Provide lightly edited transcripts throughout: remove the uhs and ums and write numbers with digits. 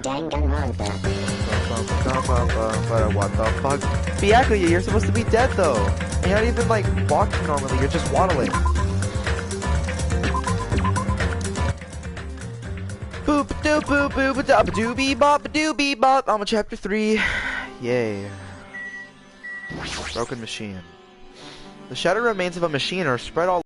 Danganropa. What the fuck? Byakuya, you're supposed to be dead though. And you're not even like walking normally, you're just waddling. Boop doop boop boop da doo bee bop doo bee bop. I'm on chapter 3. Yay. Broken machine. The shattered remains of a machine are spread all.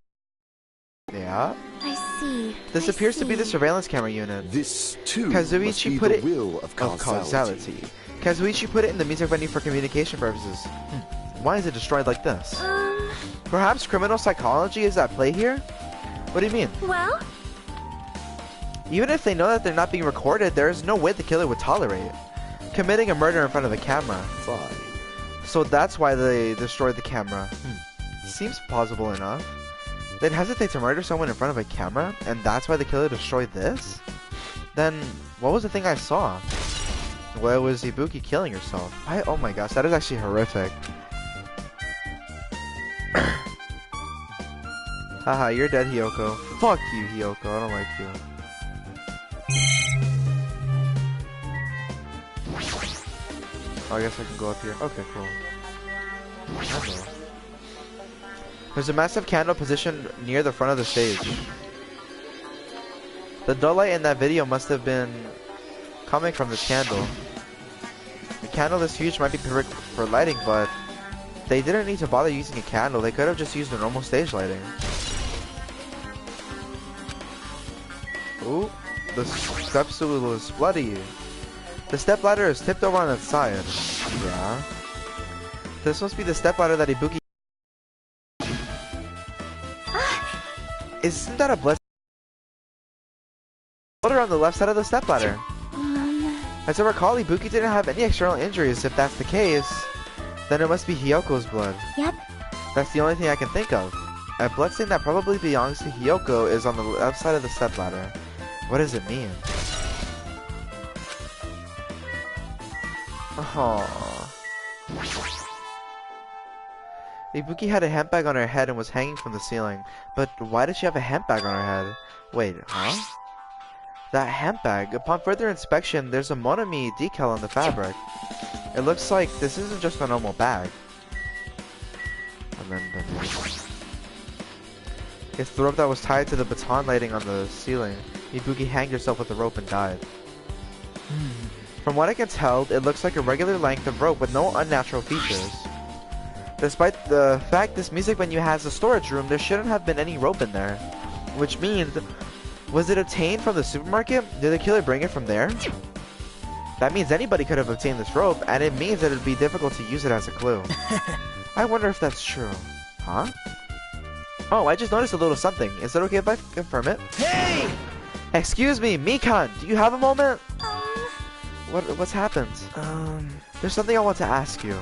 Yeah. I see. This appears to be the surveillance camera unit. This too must be the will of causality. Kazuichi put it in the music venue for communication purposes. Why is it destroyed like this? Perhaps criminal psychology is at play here? What do you mean? Well? Even if they know that they're not being recorded, there is no way the killer would tolerate committing a murder in front of the camera. Fine. So that's why they destroyed the camera. Seems plausible enough. They'd hesitate to murder someone in front of a camera, and that's why the killer destroyed this? Then, what was the thing I saw? Well, it was Ibuki killing herself. Oh my gosh, that is actually horrific. Haha, you're dead, Hiyoko. Fuck you, Hiyoko, I don't like you. Oh, I guess I can go up here. Okay, cool. Candle. There's a massive candle positioned near the front of the stage. The dull light in that video must have been coming from this candle. The candle this huge might be perfect for lighting, but they didn't need to bother using a candle. They could have just used a normal stage lighting. Ooh, the step stool is bloody. The step ladder is tipped over on its side. Yeah. This must be the step ladder that Ibuki. Isn't that a blessing? Put her on the left side of the step ladder. As I recall, Ibuki didn't have any external injuries. If that's the case, then it must be Hyoko's blood. Yep. That's the only thing I can think of. A bloodstain that probably belongs to Hyoko is on the left side of the step ladder. What does it mean? Aww. Ibuki had a handbag on her head and was hanging from the ceiling. But why did she have a handbag on her head? Wait, huh? That handbag, upon further inspection, there's a Monami decal on the fabric. It looks like this isn't just a normal bag. And then it's the rope that was tied to the baton lighting on the ceiling. Ibuki hanged herself with the rope and died. From what I can tell, it looks like a regular length of rope with no unnatural features. Despite the fact this music venue has a storage room, there shouldn't have been any rope in there. Which means, was it obtained from the supermarket? Did the killer bring it from there? That means anybody could have obtained this rope, and it means that it would be difficult to use it as a clue. I wonder if that's true. Huh? Oh, I just noticed a little something. Is it okay if I confirm it? Hey! Excuse me, Mikan, do you have a moment? What's happened? There's something I want to ask you.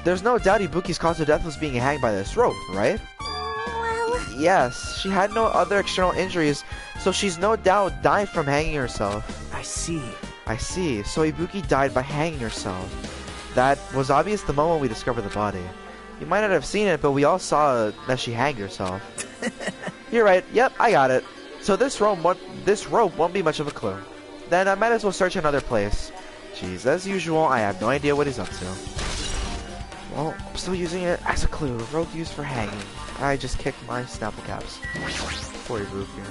There's no doubt Ibuki's cause of death was being hanged by this rope, right? Well... Yes, she had no other external injuries, so she's no doubt died from hanging herself. I see. I see, so Ibuki died by hanging herself. That was obvious the moment we discovered the body. You might not have seen it, but we all saw that she hanged herself. You're right, yep, I got it. So this rope won't be much of a clue. Then I might as well search another place. Jeez, as usual, I have no idea what he's up to. Well, I'm still using it as a clue. Rope used for hanging. I just kicked my Snapple caps. Poor Ibuki.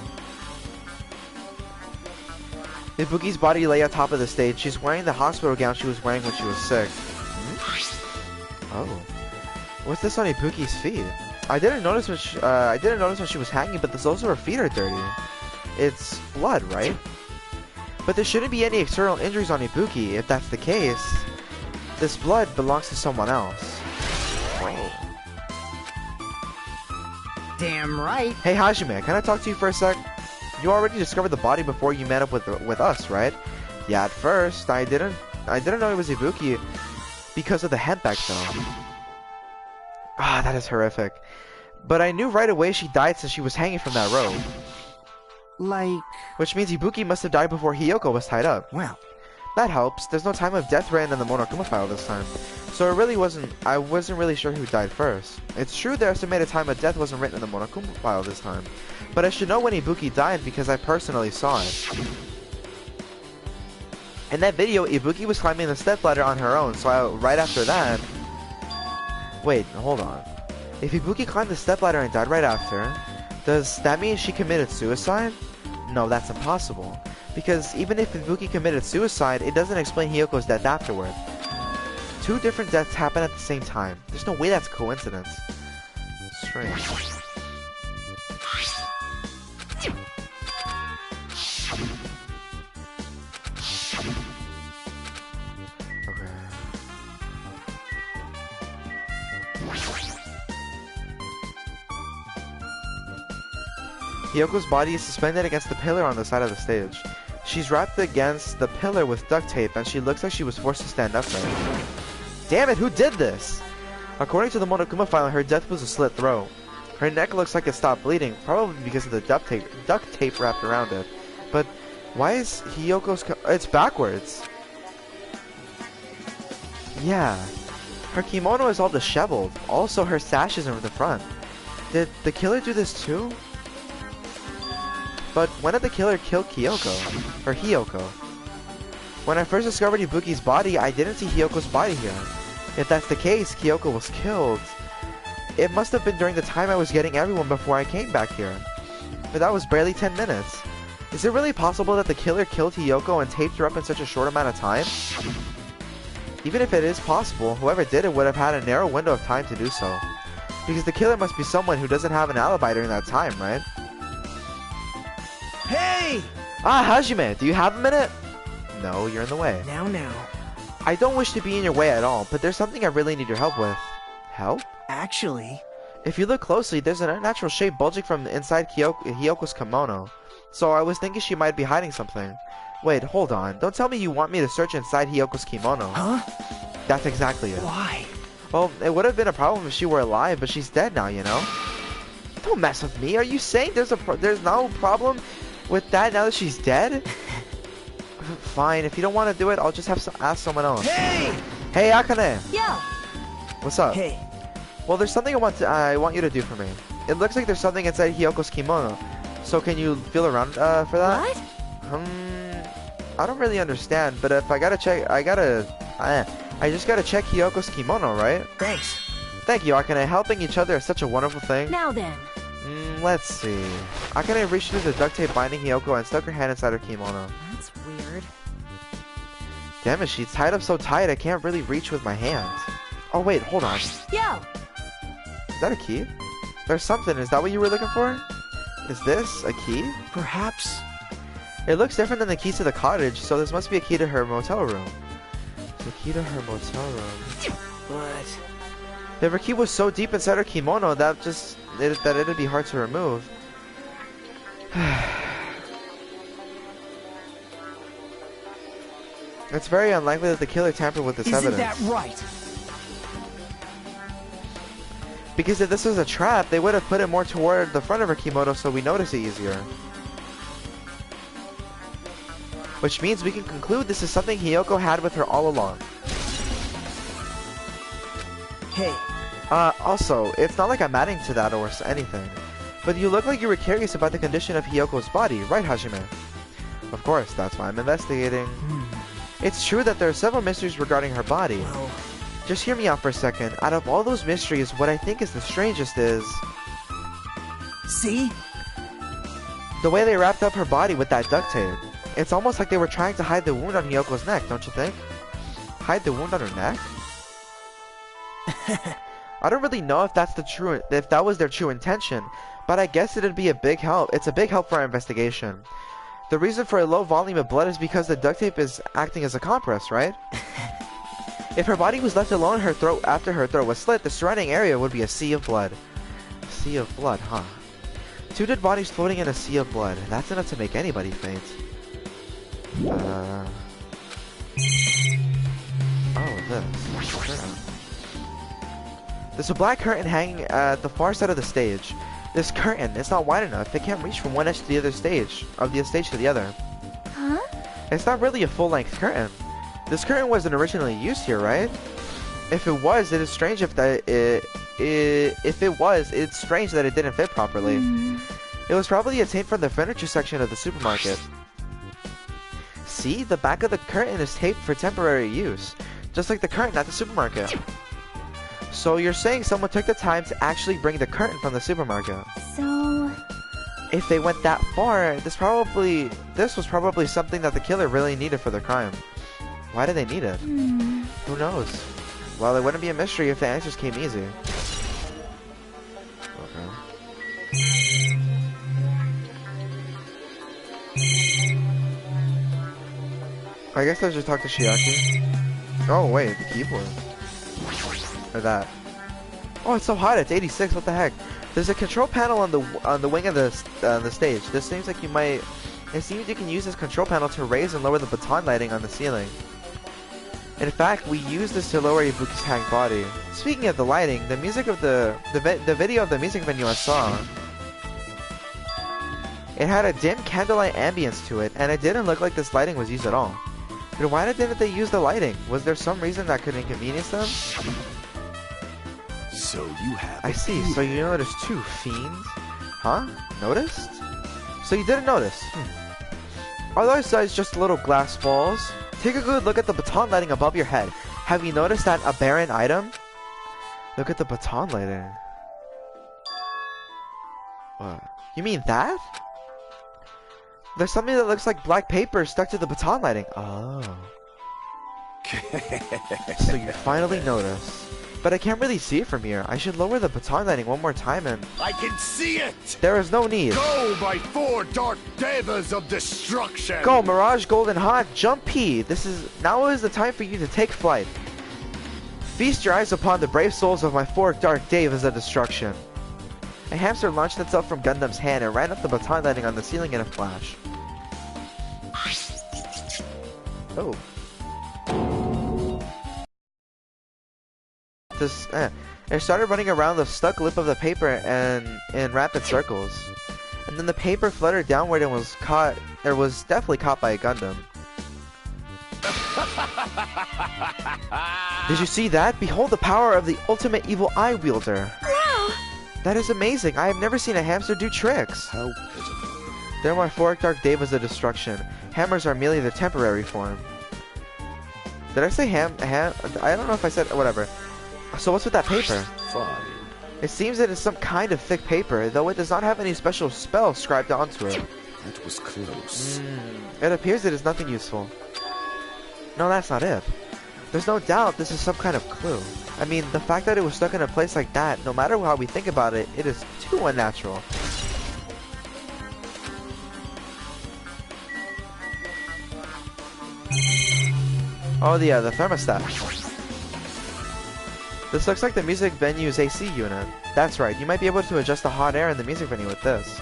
Ibuki's body lay on top of the stage. She's wearing the hospital gown she was wearing when she was sick. Oh. What's this on Ibuki's feet? I didn't notice when she was hanging, but those her feet are dirty. It's blood, right? But there shouldn't be any external injuries on Ibuki. If that's the case, this blood belongs to someone else. Damn right. Hey Hajime, can I talk to you for a sec? You already discovered the body before you met up with us, right? Yeah, at first I didn't know it was Ibuki because of the handbag though. Ah, that is horrific. But I knew right away she died since she was hanging from that rope. Like... Which means Ibuki must have died before Hiyoko was tied up. Well... That helps. There's no time of death written in the Monokuma file this time. So I wasn't really sure who died first. It's true the estimated time of death wasn't written in the Monokuma file this time. But I should know when Ibuki died because I personally saw it. In that video, Ibuki was climbing the stepladder on her own, so right after that... Wait, hold on. If Ibuki climbed the stepladder and died right after, does that mean she committed suicide? No, that's impossible. Because even if Ibuki committed suicide, it doesn't explain Hiyoko's death afterward. Two different deaths happen at the same time. There's no way that's a coincidence. Strange. Hiyoko's body is suspended against the pillar on the side of the stage. She's wrapped against the pillar with duct tape, and she looks like she was forced to stand upright. Damn it, who did this? According to the Monokuma file, her death was a slit throat. Her neck looks like it stopped bleeding, probably because of the duct tape wrapped around it. But why is Hiyoko's... It's backwards. Yeah. Her kimono is all disheveled. Also, her sash is in the front. Did the killer do this too? But when did the killer kill Kyoko? Or Hiyoko? When I first discovered Ibuki's body, I didn't see Hiyoko's body here. If that's the case, Kyoko was killed. It must have been during the time I was getting everyone before I came back here. But that was barely 10 minutes. Is it really possible that the killer killed Hiyoko and taped her up in such a short amount of time? Even if it is possible, whoever did it would have had a narrow window of time to do so. Because the killer must be someone who doesn't have an alibi during that time, right? Hey! Ah, Hajime, do you have a minute? No, you're in the way. Now. I don't wish to be in your way at all, but there's something I really need your help with. Help? Actually... If you look closely, there's an unnatural shape bulging from inside Hiyoko's kimono. So I was thinking she might be hiding something. Wait, hold on. Don't tell me you want me to search inside Hiyoko's kimono. Huh? That's exactly it. Why? Well, it would have been a problem if she were alive, but she's dead now, you know? Don't mess with me. Are you saying there's no problem with that now that she's dead? Fine, if you don't want to do it, I'll just have to ask someone else. Hey! Hey, Akane! Yo! What's up? Hey. Well, there's something I want you to do for me. It looks like there's something inside Hiyoko's kimono. So can you feel around for that? What? I don't really understand, but if I gotta check, I just gotta check Hiyoko's kimono, right? Thanks. Thank you, Akane. Helping each other is such a wonderful thing. Now then. Let's see. Akane reached through the duct tape binding Hiyoko and stuck her hand inside her kimono. That's weird. Damn it, she's tied up so tight I can't really reach with my hands. Oh wait, hold on. Yo! Is that a key? There's something. Is that what you were looking for? Is this a key? Perhaps... It looks different than the keys to the cottage, so this must be a key to her motel room. The key to her motel room. But... If her key was so deep inside her kimono that it'd be hard to remove. It's very unlikely that the killer tampered with this evidence. Isn't that right? Because if this was a trap, they would have put it more toward the front of her kimono so we notice it easier. Which means we can conclude this is something Hiyoko had with her all along. Hey. Also, it's not like I'm adding to that or anything. But you look like you were curious about the condition of Hiyoko's body, right, Hajime? Of course, that's why I'm investigating. It's true that there are several mysteries regarding her body. Well... Just hear me out for a second. Out of all those mysteries, what I think is the strangest is... See? the way they wrapped up her body with that duct tape. It's almost like they were trying to hide the wound on Hiyoko's neck, don't you think? Hide the wound on her neck? I don't really know if that was their true intention, but I guess it'd be a big help. It's a big help for our investigation. The reason for a low volume of blood is because the duct tape is acting as a compress, right? If her body was left alone after her throat was slit, the surrounding area would be a sea of blood. A sea of blood, huh? Two dead bodies floating in a sea of blood. That's enough to make anybody faint. Oh, this. Curtain. There's a black curtain hanging at the far side of the stage. This curtain is not wide enough. It can't reach from one edge to the other stage, of the stage to the other. Huh? It's not really a full-length curtain. This curtain wasn't originally used here, right? If it was, it is strange it's strange that it didn't fit properly. It was probably obtained from the furniture section of the supermarket. See, the back of the curtain is taped for temporary use, just like the curtain at the supermarket. So you're saying someone took the time to actually bring the curtain from the supermarket? So... If they went that far, this was probably something that the killer really needed for the crime. Why did they need it? Who knows? Well, it wouldn't be a mystery if the answers came easy. Okay. I guess I should talk to Chiaki. Oh wait, the keyboard. Or that. Oh, it's so hot. It's 86. What the heck? There's a control panel on the wing of the stage. This seems like you might. It seems you can use this control panel to raise and lower the baton lighting on the ceiling. In fact, we use this to lower Ibuki's hanged body. Speaking of the lighting, the music of the video of the music venue I saw. It had a dim candlelight ambience to it, and it didn't look like this lighting was used at all. But why didn't they use the lighting? Was there some reason that could inconvenience them? So you have. I see. So you noticed two fiends? Huh? Noticed? So you didn't notice? Other side's just little glass balls. Take a good look at the baton lighting above your head. Have you noticed that a barren item? Look at the baton lighting. What? You mean that? There's something that looks like black paper stuck to the baton lighting. Oh. So you finally noticed. But I can't really see it from here. I should lower the baton lighting one more time and... I can see it! There is no need. Go, my four dark devas of destruction! Go, Mirage, Golden Hot, Jump P! Now is the time for you to take flight. Feast your eyes upon the brave souls of my four dark devas of destruction. A hamster launched itself from Gundam's hand and ran up the baton lighting on the ceiling in a flash. Oh. It started running around the stuck lip of the paper and in rapid circles. And then the paper fluttered downward and was caught. It was definitely caught by a Gundam. Did you see that? Behold the power of the ultimate evil eye wielder. Wow! That is amazing. I have never seen a hamster do tricks. How pitiful. They're my four dark devas of destruction. Hammers are merely their temporary form. Did I say ham? I don't know if I said whatever. So what's with that paper? Fine. It seems that it's some kind of thick paper, though it does not have any special spell scribed onto it. That was close. It appears it is nothing useful. No, that's not it. There's no doubt this is some kind of clue. I mean, the fact that it was stuck in a place like that, no matter how we think about it, it is too unnatural. Oh yeah, the thermostat. This looks like the music venue's AC unit. That's right, you might be able to adjust the hot air in the music venue with this.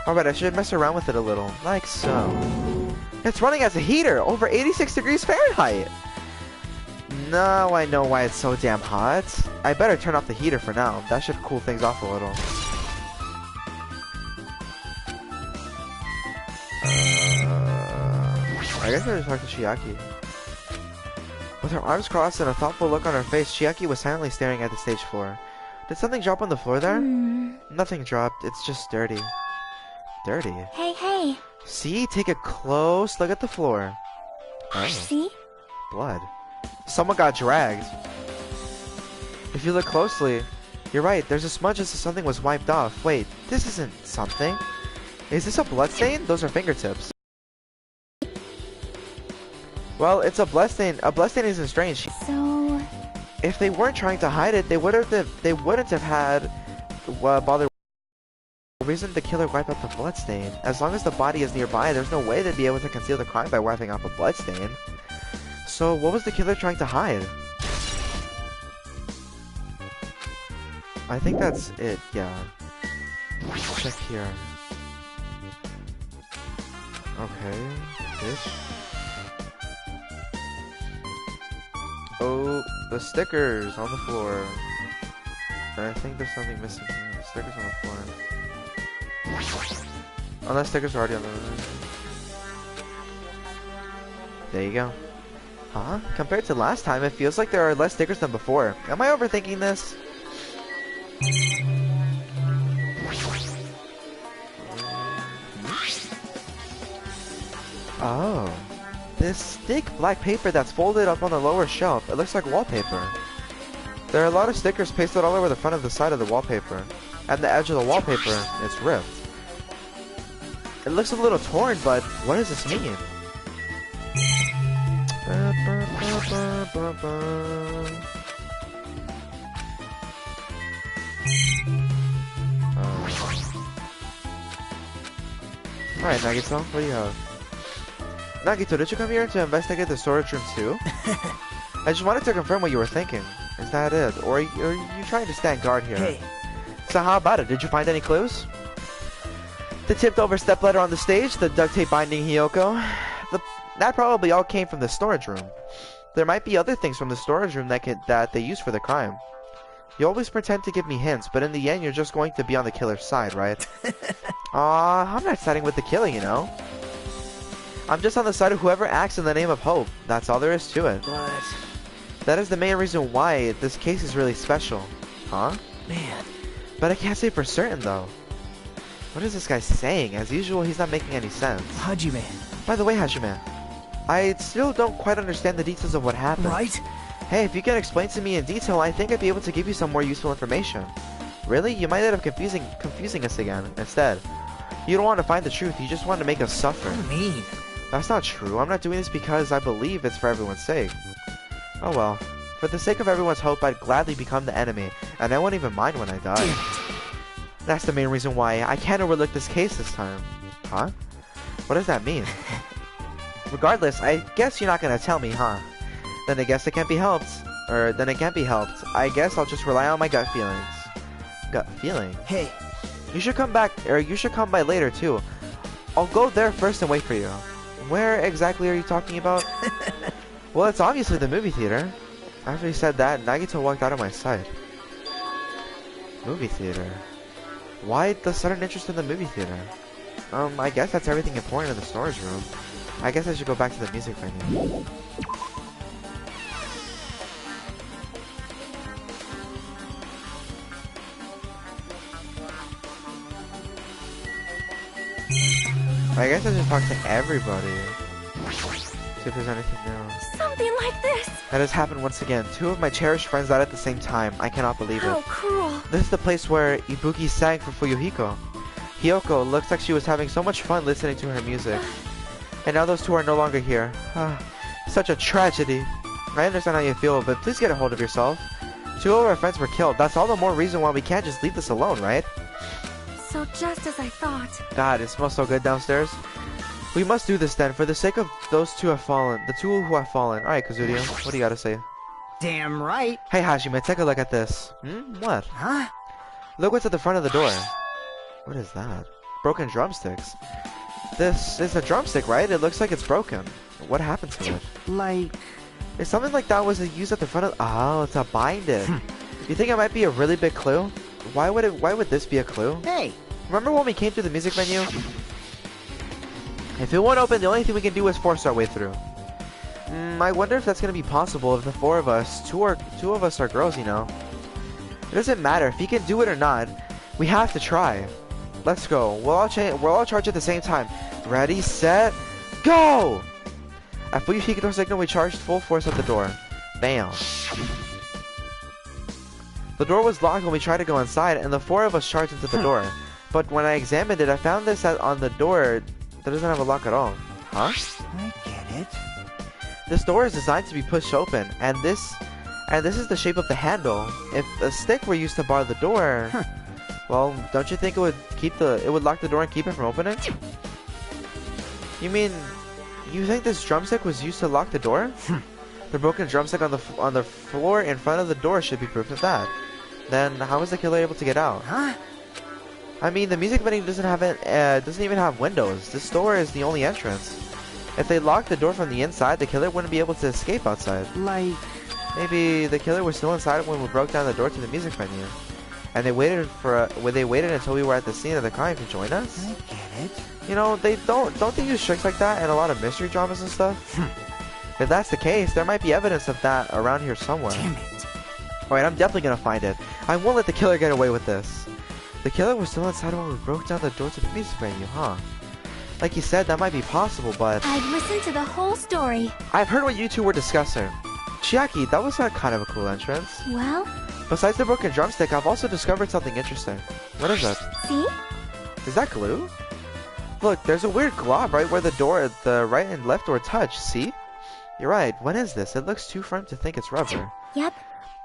Alright, I should mess around with it a little, like so. It's running as a heater, over 86 degrees Fahrenheit! Now I know why it's so damn hot. I better turn off the heater for now, that should cool things off a little. I guess I should talk to Chiaki. With her arms crossed and a thoughtful look on her face, Chiaki was silently staring at the stage floor. Did something drop on the floor there? Nothing dropped, it's just dirty. Dirty? Hey. See? Take a close look at the floor. Oh. See? Blood. Someone got dragged. If you look closely, you're right, there's a smudge as if something was wiped off. Wait, this isn't something. Is this a blood stain? Those are fingertips. Well, it's a blood stain. A blood stain isn't strange. So... If they weren't trying to hide it, they wouldn't have had bother reason the killer wiped out the blood stain. As long as the body is nearby, there's no way they'd be able to conceal the crime by wiping off a blood stain. So what was the killer trying to hide? I think that's it, yeah. Check here. Okay, this. Oh, the stickers on the floor. I think there's something missing here. The stickers on the floor. Unless stickers are already on the... There you go. Huh? Compared to last time, it feels like there are less stickers than before. Am I overthinking this? Oh. This thick black paper that's folded up on the lower shelf. It looks like wallpaper. There are a lot of stickers pasted all over the front of the side of the wallpaper. And the edge of the wallpaper is ripped. It looks a little torn, but what does this mean? Alright, Nagito, what do you have? Nagito, did you come here to investigate the storage room too? I just wanted to confirm what you were thinking. Is that it? Or are you trying to stand guard here? Hey. So how about it? Did you find any clues? The tipped over stepladder on the stage, the duct tape binding Hiyoko. That probably all came from the storage room. There might be other things from the storage room that they used for the crime. You always pretend to give me hints, but in the end you're just going to be on the killer's side, right? I'm not siding with the killer, you know. I'm just on the side of whoever acts in the name of hope. That's all there is to it. But... that is the main reason why this case is really special. Huh? man. But I can't say for certain, though. What is this guy saying? As usual, he's not making any sense. Hajime. By the way, Hajime, I still don't quite understand the details of what happened. Right? Hey, if you can explain to me in detail, I think I'd be able to give you some more useful information. Really? You might end up confusing us again, instead. You don't want to find the truth, you just want to make us suffer. What do you mean? That's not true. I'm not doing this because I believe it's for everyone's sake. Oh well. For the sake of everyone's hope, I'd gladly become the enemy, and I won't even mind when I die. That's the main reason why I can't overlook this case this time. Huh? What does that mean? Regardless, I guess you're not gonna tell me, huh? Then I guess it can't be helped. Then it can't be helped. I guess I'll just rely on my gut feelings. Gut feeling? Hey. You should come back, or you should come by later too. I'll go there first and wait for you. Where exactly are you talking about? Well, it's obviously the movie theater. After he said that, Nagito walked out of my sight. Movie theater. Why the sudden interest in the movie theater? I guess that's everything important in the storage room. I guess I should go back to the music venue. I guess I should talk to everybody. See if there's anything new. Something like this! That has happened once again. Two of my cherished friends died at the same time. I cannot believe How it. cruel! This is the place where Ibuki sang for Fuyuhiko. Hiyoko looks like she was having so much fun listening to her music. And now those two are no longer here. Such a tragedy. I understand how you feel, but please get a hold of yourself. Two of our friends were killed. That's all the more reason why we can't just leave this alone, right? So just as I thought. God, it smells so good downstairs. We must do this then, for the sake of those two have fallen. The two who have fallen. Alright, Kazuria, what do you gotta say? Damn right. Hey Hajime, take a look at this. What? Huh? Look what's at the front of the door. What is that? Broken drumsticks. This is a drumstick, right? It looks like it's broken. What happened to it? Like... If something like that was used at the front of... Oh, to bind it. You think it might be a really big clue? Why would this be a clue? Hey. Remember when we came through the music venue? If it won't open, the only thing we can do is force our way through. I wonder if that's gonna be possible if the four of us, two of us are girls, you know. It doesn't matter if he can do it or not. We have to try. Let's go. We'll all charge at the same time. Ready, set, go! At Fuyuhiko's signal, we charged full force at the door. Bam. The door was locked when we tried to go inside, and the four of us charged into the door. But when I examined it, I found this on the door that doesn't have a lock at all. Huh? I get it. This door is designed to be pushed open, and this is the shape of the handle. If a stick were used to bar the door, well, don't you think it would lock the door and keep it from opening? You mean, you think this drumstick was used to lock the door? The broken drumstick on the floor in front of the door should be proof of that. Then how was the killer able to get out? Huh? I mean, the music venue doesn't even have windows. This door is the only entrance. If they locked the door from the inside, the killer wouldn't be able to escape outside. Like... Maybe the killer was still inside when we broke down the door to the music venue, and they waited until we were at the scene of the crime to join us. I get it. You know, don't they use tricks like that in a lot of mystery dramas and stuff? If that's the case, there might be evidence of that around here somewhere. Damn it. Alright, I'm definitely gonna find it. I won't let the killer get away with this. The killer was still inside when we broke down the door to the music venue, huh? Like you said, that might be possible, but I've listened to the whole story. I've heard what you two were discussing. Chiaki, that was a kind of a cool entrance. Well, Besides the broken drumstick, I've also discovered something interesting. What is it? see? Is that glue? Look, there's a weird glob right where the right and left door touch, see? You're right, what is this? It looks too firm to think it's rubber. Yep.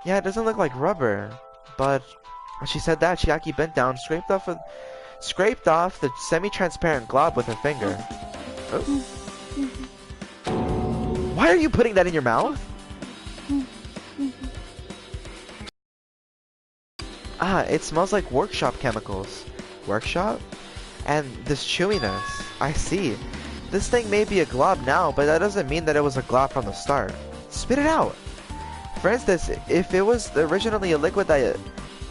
Yeah, it doesn't look like rubber. But when she said that, Chiaki bent down, scraped off the semi-transparent glob with her finger. Oh. Why are you putting that in your mouth? Ah, it smells like workshop chemicals. Workshop? And this chewiness. I see. This thing may be a glob now, but that doesn't mean that it was a glob from the start. Spit it out! For instance, if it was originally a liquid that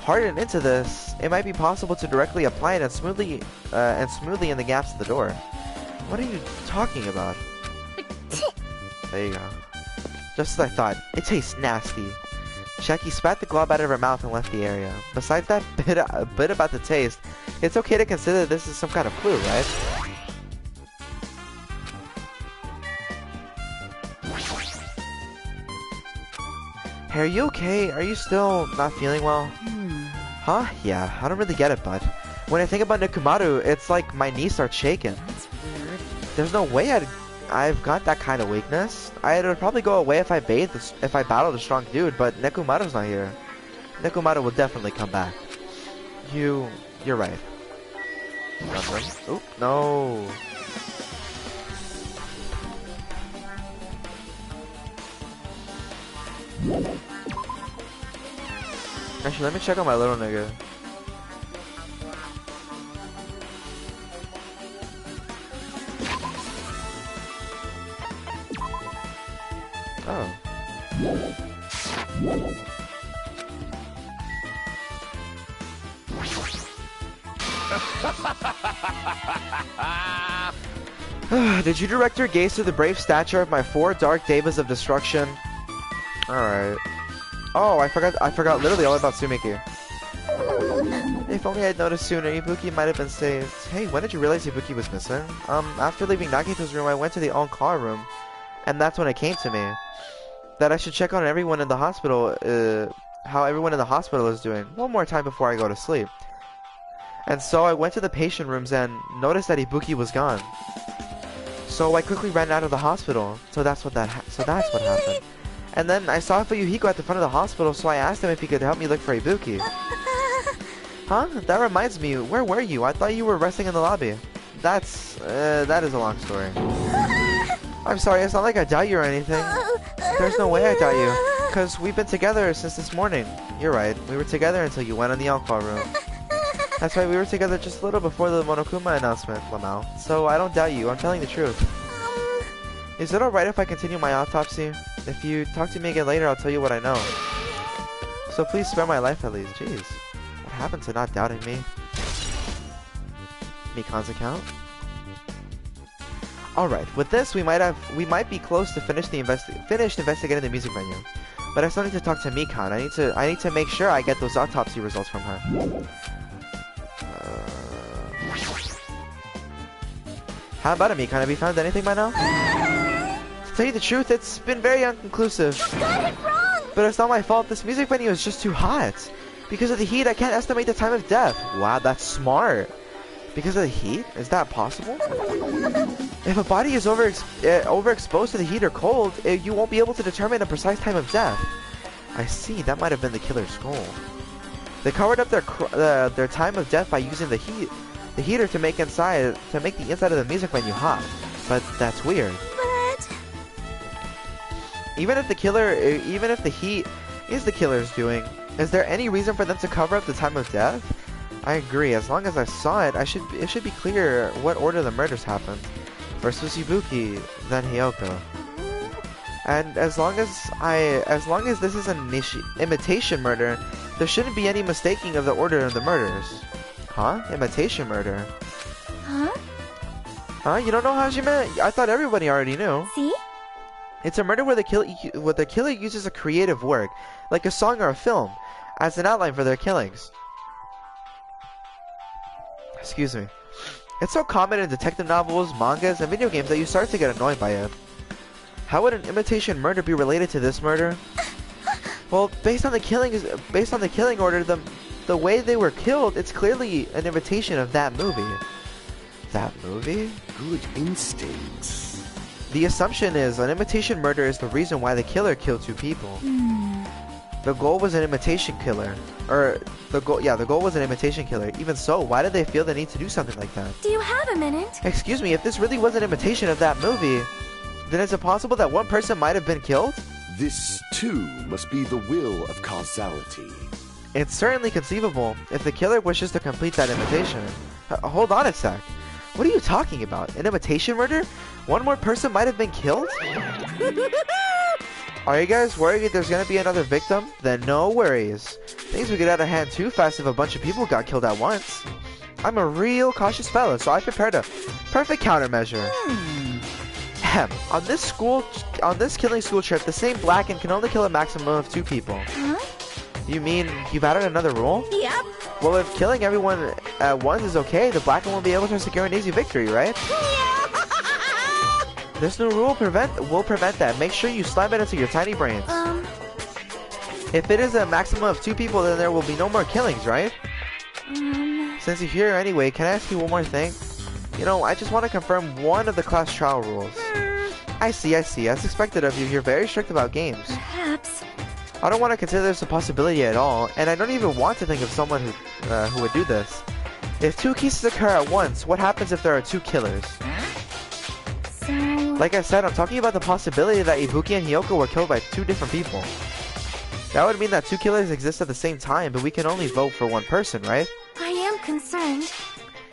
hardened into this, it might be possible to directly apply it and smoothly in the gaps of the door. What are you talking about? There you go. Just as I thought, it tastes nasty. Chiaki spat the glob out of her mouth and left the area. Besides that bit about the taste, it's okay to consider this is some kind of clue, right? Hey, are you okay? Are you still not feeling well? Huh? Yeah, I don't really get it, but when I think about Nikumaru, it's like my knees start shaking. That's weird. There's no way I've got that kind of weakness. It would probably go away if I battled a strong dude, but Nekumaru's not here. Nekumaru will definitely come back. You're right. Oop, no. Actually, let me check on my little nigga. Oh. Did you direct your gaze to the brave stature of my 4 dark devas of destruction? Alright. Oh, I forgot literally all about Sumiki. If only I'd noticed sooner, Ibuki might have been saved. Hey, when did you realize Ibuki was missing? After leaving Nagito's room, I went to the on-call room, and that's when it came to me. That I should check on everyone in the hospital, how everyone in the hospital is doing, one more time before I go to sleep. And so I went to the patient rooms and noticed that Ibuki was gone. So I quickly ran out of the hospital. So that's what happened. And then I saw Fuyuhiko at the front of the hospital, so I asked him if he could help me look for Ibuki. Huh? That reminds me, where were you? I thought you were resting in the lobby. That is a long story. I'm sorry, it's not like I doubt you or anything. There's no way I doubt you, because we've been together since this morning. You're right, we were together until you went in the on-call room. That's right, we were together just a little before the Monokuma announcement, Lamau. So I don't doubt you, I'm telling the truth. Is it alright if I continue my autopsy? If you talk to me again later, I'll tell you what I know. So please spare my life at least. Jeez. What happened to not doubting me? Mikan's account? Alright, with this we might be close to finished investigating the music venue. But I still need to talk to Mikan. I need to make sure I get those autopsy results from her. How about it, Mikan? Have you found anything by now? To tell you the truth, it's been very inconclusive. You got it wrong! But it's not my fault. This music venue is just too hot. Because of the heat, I can't estimate the time of death. Wow, that's smart. Because of the heat? Is that possible? If a body is overexposed to the heat or cold, you won't be able to determine a precise time of death. I see. That might have been the killer's goal. They covered up their time of death by using the heater to make the inside of the music venue hot. But that's weird. But Even if the heat is the killer's doing, is there any reason for them to cover up the time of death? I agree. As long as I saw it, it should be clear what order the murders happened. First was Ibuki, then Hiyoko. And as long as this is an imitation murder, there shouldn't be any mistaking of the order of the murders. Huh? Imitation murder? huh? Huh? You don't know, Hajime? I thought everybody already knew. See? It's a murder where the killer uses a creative work, like a song or a film, as an outline for their killings. Excuse me. It's so common in detective novels, mangas, and video games that you start to get annoyed by it. How would an imitation murder be related to this murder? Well, based on the killing order, the way they were killed, it's clearly an imitation of that movie. That movie? Good instincts. The assumption is an imitation murder is the reason why the killer killed two people. The goal was an imitation killer. The goal was an imitation killer. Even so, why did they feel the need to do something like that? Do you have a minute? Excuse me, if this really was an imitation of that movie, then is it possible that one person might have been killed? This, too, must be the will of causality. It's certainly conceivable if the killer wishes to complete that imitation. Hold on a sec. What are you talking about? An imitation murder? One more person might have been killed? Are you guys worried there's gonna be another victim? Then no worries. Things would get out of hand too fast if a bunch of people got killed at once. I'm a real cautious fella, so I prepared a perfect countermeasure. On this killing school trip, the same Blacken can only kill a maximum of 2 people. Huh? You mean you've added another rule? Yep. Well, if killing everyone at once is okay, the Blacken will be able to secure an easy victory, right? This new rule will prevent that. Make sure you slam it into your tiny brains. If it is a maximum of 2 people, then there will be no more killings, right? Since you're here anyway, can I ask you one more thing? You know, I just want to confirm one of the class trial rules. I see. As expected of you, you're very strict about games. Perhaps. I don't want to consider this a possibility at all, and I don't even want to think of someone who would do this. If 2 cases occur at once, what happens if there are 2 killers? So... Like I said, I'm talking about the possibility that Ibuki and Hiyoko were killed by 2 different people. That would mean that 2 killers exist at the same time, but we can only vote for one person, right? I am concerned.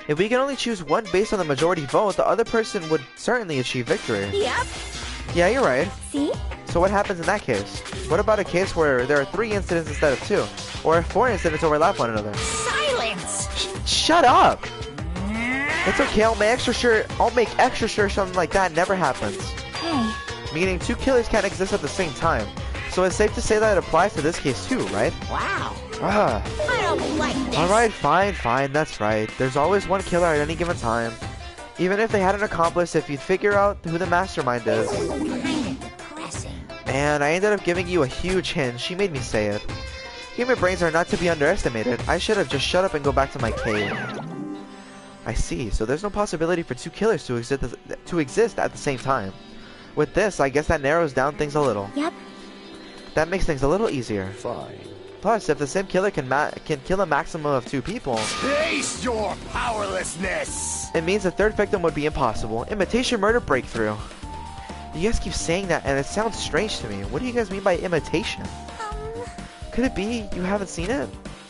If we can only choose one based on the majority vote, the other person would certainly achieve victory. Yep. Yeah, you're right. See? So what happens in that case? What about a case where there are 3 incidents instead of 2? Or if 4 incidents overlap one another? Silence! Shut up! It's okay, I'll make extra sure something like that never happens. Hey. Meaning 2 killers can't exist at the same time. So it's safe to say that it applies to this case too, right? Wow. Ah. I don't like this. Alright, fine, that's right. There's always one killer at any given time. Even if they had an accomplice, if you figure out who the mastermind is. Kinda depressing. And I ended up giving you a huge hint. She made me say it. Human brains are not to be underestimated. I should have just shut up and go back to my cave. I see. So there's no possibility for 2 killers to exist at the same time. With this, I guess that narrows down things a little. Yep. That makes things a little easier. Fine. Plus, if the same killer can kill a maximum of 2 people, Face your powerlessness! it means the 3rd victim would be impossible. Imitation murder breakthrough. You guys keep saying that and it sounds strange to me. What do you guys mean by imitation? Could it be you haven't seen it?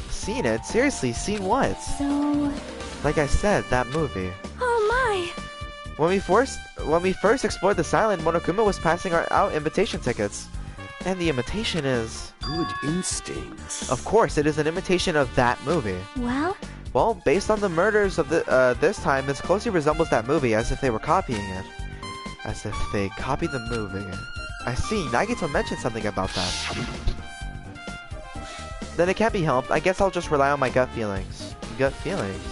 Seen it? Seriously, seen what? So... Like I said, that movie. Oh my! When we first explored this island, Monokuma was passing out invitation tickets. And the imitation is... Good instincts. Of course, it is an imitation of that movie. Well? Well, based on the murders of this time, this closely resembles that movie, as if they were copying it. As if they copied the movie. I see, Nagito mentioned something about that. Then it can't be helped. I guess I'll just rely on my gut feelings. Gut feelings?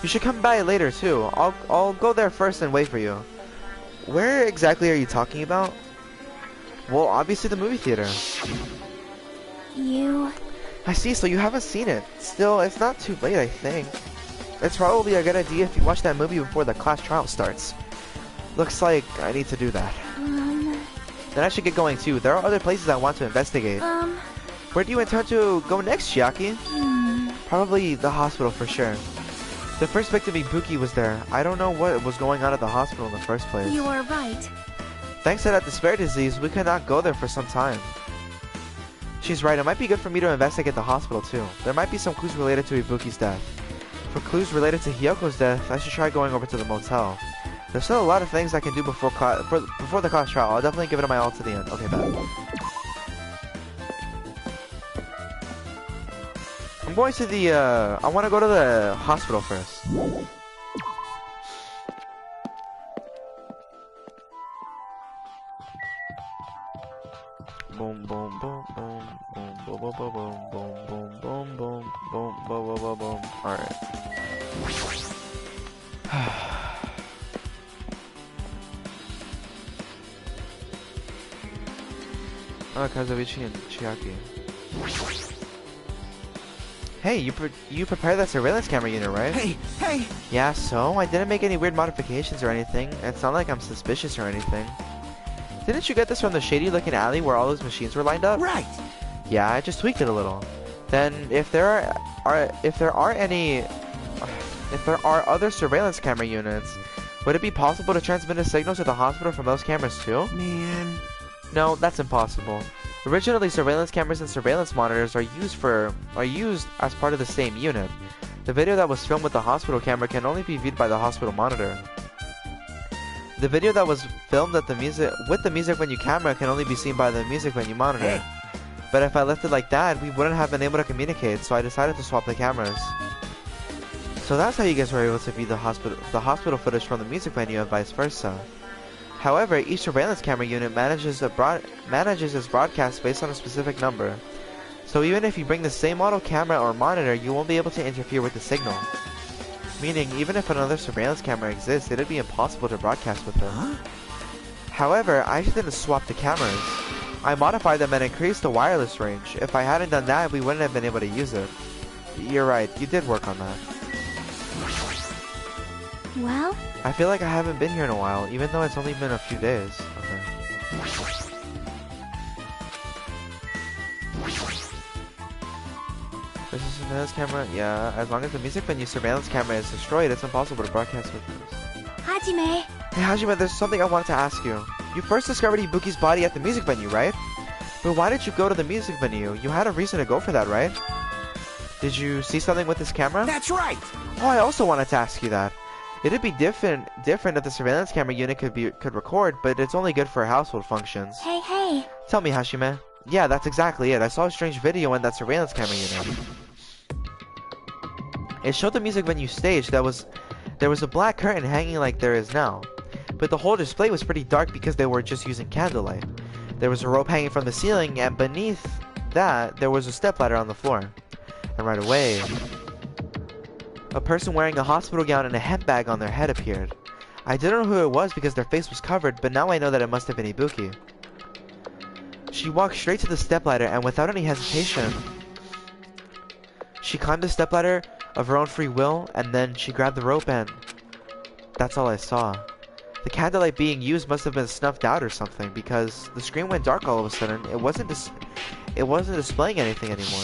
You should come by later, too. I'll go there first and wait for you. Where exactly are you talking about? Well, obviously the movie theater. You... I see, so you haven't seen it. Still, it's not too late, I think. It's probably a good idea if you watch that movie before the class trial starts. Looks like I need to do that. Then I should get going too. There are other places I want to investigate. Where do you intend to go next, Chiaki? Probably the hospital for sure. The first victim, Ibuki, was there. I don't know what was going on at the hospital in the first place. You are right. Thanks to that despair disease, we could not go there for some time. She's right, it might be good for me to investigate the hospital too. There might be some clues related to Ibuki's death. For clues related to Hiyoko's death, I should try going over to the motel. There's still a lot of things I can do before the class trial. I'll definitely give it my all to the end. Okay, bet. I'm going to the, I want to go to the hospital first. Boom, boom, boom, boom, boom, boom, boom, boom, boom, boom, boom, boom, boom, boom, boom, boom, boom. Alright. Oh, Kazuichi and Chiaki. Hey, you prepared that surveillance camera unit, right? Hey! Yeah, so? I didn't make any weird modifications or anything. It's not like I'm suspicious or anything. Didn't you get this from the shady-looking alley where all those machines were lined up? Right! Yeah, I just tweaked it a little. Then, if there are other surveillance camera units, would it be possible to transmit a signal to the hospital from those cameras too? Man. No, that's impossible. Originally, surveillance cameras and surveillance monitors are used as part of the same unit. The video that was filmed with the hospital camera can only be viewed by the hospital monitor. The video that was filmed with the music venue camera can only be seen by the music venue monitor. Hey. But if I left it like that, we wouldn't have been able to communicate, so I decided to swap the cameras. So that's how you guys were able to view the hospital footage from the music venue and vice versa. However, each surveillance camera unit manages its broadcast based on a specific number. So even if you bring the same model camera or monitor, you won't be able to interfere with the signal. Meaning, even if another surveillance camera exists, it'd be impossible to broadcast with them. Huh? However, I just didn't swap the cameras. I modified them and increased the wireless range. If I hadn't done that, we wouldn't have been able to use it. You're right, you did work on that. Well? I feel like I haven't been here in a while, even though it's only been a few days. Okay. This is a surveillance camera? Yeah, as long as the music venue surveillance camera is destroyed, it's impossible to broadcast with this. Hajime. Hey Hajime, there's something I wanted to ask you. You first discovered Ibuki's body at the music venue, right? But why did you go to the music venue? You had a reason to go for that, right? Did you see something with this camera? That's right! Oh, I also wanted to ask you that. It'd be different if the surveillance camera unit could record, but it's only good for household functions. Hey. Tell me, Hashime. Yeah, that's exactly it. I saw a strange video in that surveillance camera unit. It showed the music venue stage there was a black curtain hanging like there is now. But the whole display was pretty dark because they were just using candlelight. There was a rope hanging from the ceiling, and beneath that, there was a stepladder on the floor. And right away, a person wearing a hospital gown and a handbag on their head appeared. I didn't know who it was because their face was covered, but now I know that it must have been Ibuki. She walked straight to the stepladder, and without any hesitation, she climbed the stepladder of her own free will, and then she grabbed the rope, and that's all I saw. The candlelight being used must have been snuffed out or something, because the screen went dark all of a sudden. It wasn't displaying anything anymore.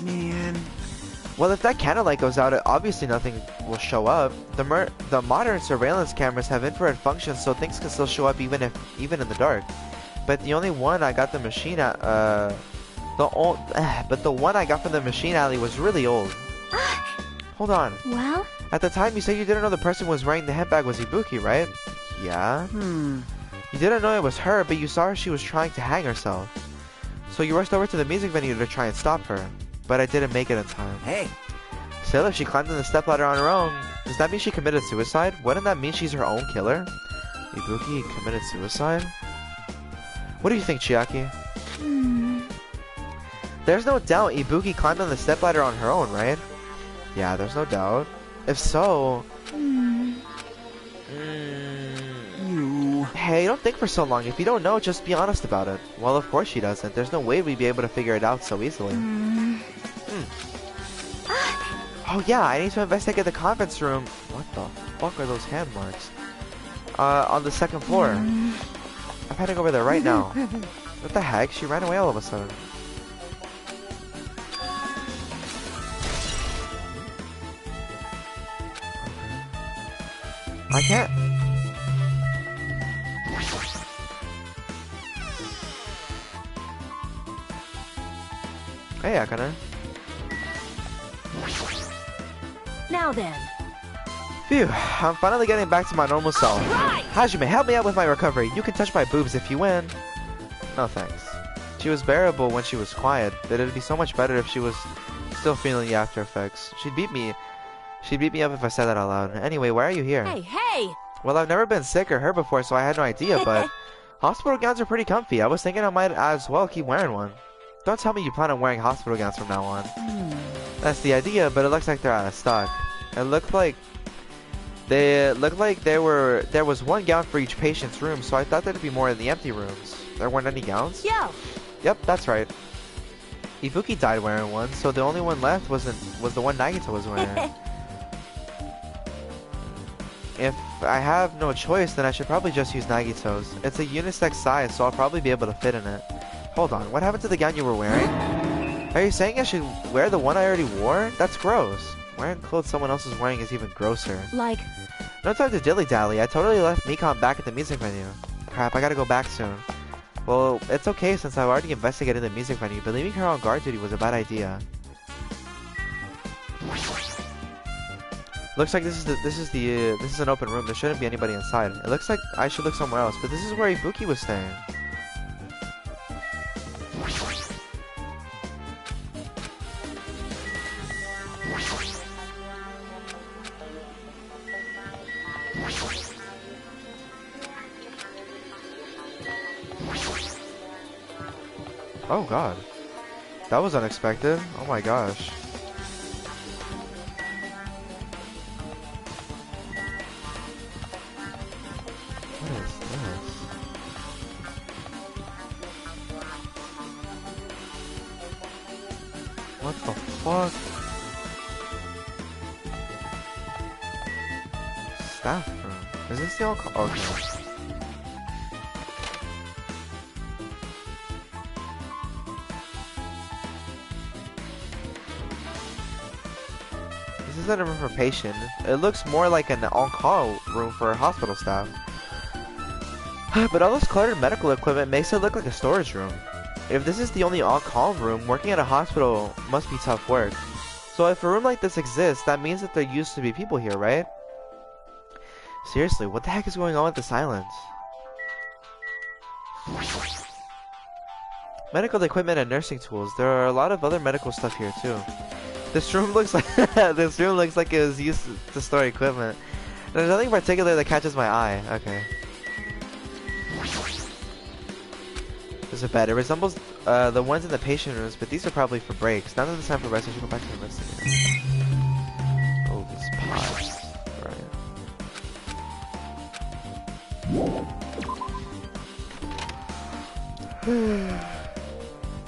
Man. Well, if that candlelight goes out, obviously nothing will show up. The modern surveillance cameras have infrared functions, so things can still show up even in the dark. But the only one I got the machine at, but the one I got from the machine alley was really old. Hold on. Well? At the time, you said you didn't know the person who was wearing the handbag was Ibuki, right? Yeah. You didn't know it was her, but you saw she was trying to hang herself. So you rushed over to the music venue to try and stop her. But I didn't make it in time. Hey. Still, if she climbed in the stepladder on her own, does that mean she committed suicide? Wouldn't that mean she's her own killer? Ibuki committed suicide? What do you think, Chiaki? There's no doubt Ibuki climbed on the stepladder on her own, right? Yeah, there's no doubt. If so... Hey, don't think for so long. If you don't know, just be honest about it. Well, of course she doesn't. There's no way we'd be able to figure it out so easily. Oh yeah, I need to investigate the conference room. What the fuck are those hand marks? On the second floor. I'm heading over there right now. What the heck? She ran away all of a sudden. I can't. Hey, Akane. Now then. Phew, I'm finally getting back to my normal self. Right. Hajime, help me out with my recovery. You can touch my boobs if you win. No thanks. She was bearable when she was quiet, but it'd be so much better if she was still feeling the after effects. She'd beat me up if I said that out loud. Anyway, why are you here? Hey! Well, I've never been sick or hurt before, so I had no idea, but hospital gowns are pretty comfy. I was thinking I might as well keep wearing one. Don't tell me you plan on wearing hospital gowns from now on. That's the idea, but it looks like they're out of stock. It looked like They looked like there was one gown for each patient's room, so I thought there'd be more in the empty rooms. There weren't any gowns? Yo! Yep, that's right. Ibuki died wearing one, so the only one left was the one Nagito was wearing. If I have no choice, then I should probably just use Nagito's. It's a unisex size, so I'll probably be able to fit in it. Hold on, what happened to the gown you were wearing? Are you saying I should wear the one I already wore? That's gross. Wearing clothes someone else is wearing is even grosser. Like, No time to dilly-dally. I totally left Mikan back at the music venue. Crap, I gotta go back soon. Well, it's okay since I've already investigated the music venue, but leaving her on guard duty was a bad idea. Looks like this is an open room. There shouldn't be anybody inside. It looks like I should look somewhere else, but this is where Ibuki was staying. Oh god. That was unexpected. Oh my gosh. What is this? What the fuck? Staff room. Is this the old okay. This isn't a room for patient. It looks more like an on-call room for hospital staff. But all this cluttered medical equipment makes it look like a storage room. If this is the only on-call room, working at a hospital must be tough work. So if a room like this exists, that means that there used to be people here, right? Seriously, what the heck is going on with the silence? Medical equipment and nursing tools. There are a lot of other medical stuff here too. This room looks like this room looks like it was used to store equipment. There's nothing particular that catches my eye. Okay. There's a bed. It resembles the ones in the patient rooms, but these are probably for breaks. Now that it's time for rest, I should go back to the rest of it. Oh, these pots.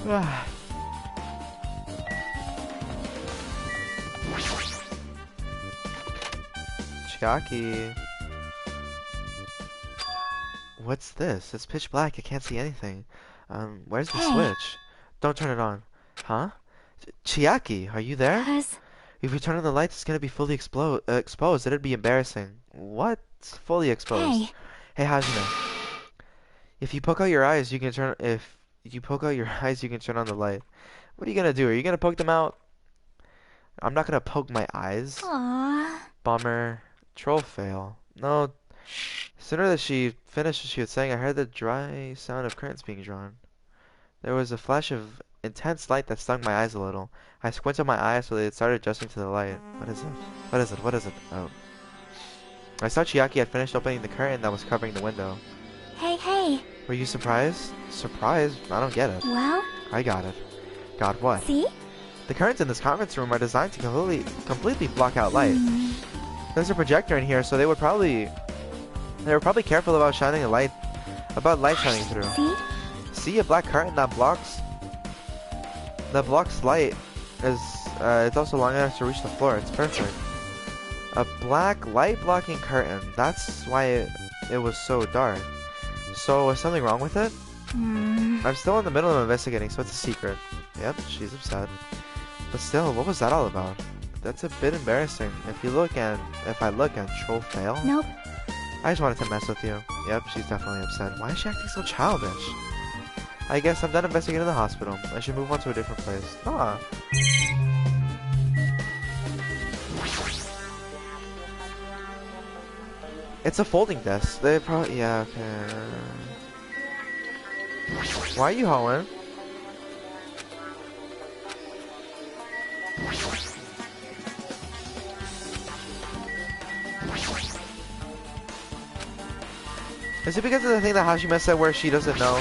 Right. Chiaki. What's this? It's pitch black. I can't see anything. Where's the switch? Don't turn it on. Huh? Chiaki, are you there? If we turn on the lights, it's gonna be fully exposed. It'd be embarrassing. What's fully exposed? Hey, Hajime. If you poke out your eyes, you can turn. If you poke out your eyes, you can turn on the light. What are you gonna do? Are you gonna poke them out? I'm not gonna poke my eyes. aww. Bummer. Troll fail. No. Sooner than she finished what she was saying, I heard the dry sound of curtains being drawn. There was a flash of intense light that stung my eyes a little. I squinted my eyes so they started adjusting to the light. What is it? What is it? What is it? Oh. I saw Chiaki had finished opening the curtain that was covering the window. Hey. Were you surprised? Surprised? I don't get it. Well? I got it. Got what? See? The curtains in this conference room are designed to completely block out light. There's a projector in here, so they were probably careful about shining a light, light shining through. See? See, a black curtain that blocks light is it's also long enough to reach the floor. It's perfect. A black light blocking curtain. That's why it was so dark. So was something wrong with it? I'm still in the middle of investigating, so it's a secret. Yep, she's upset. But still, what was that all about? That's a bit embarrassing. If I look and troll fail? Nope. I just wanted to mess with you. Yep, she's definitely upset. Why is she acting so childish? I guess I'm done investigating the hospital. I should move on to a different place. Ah. It's a folding desk. They probably... Yeah, okay. Why are you hoeing? Is it because of the thing that Hashime said where she doesn't know?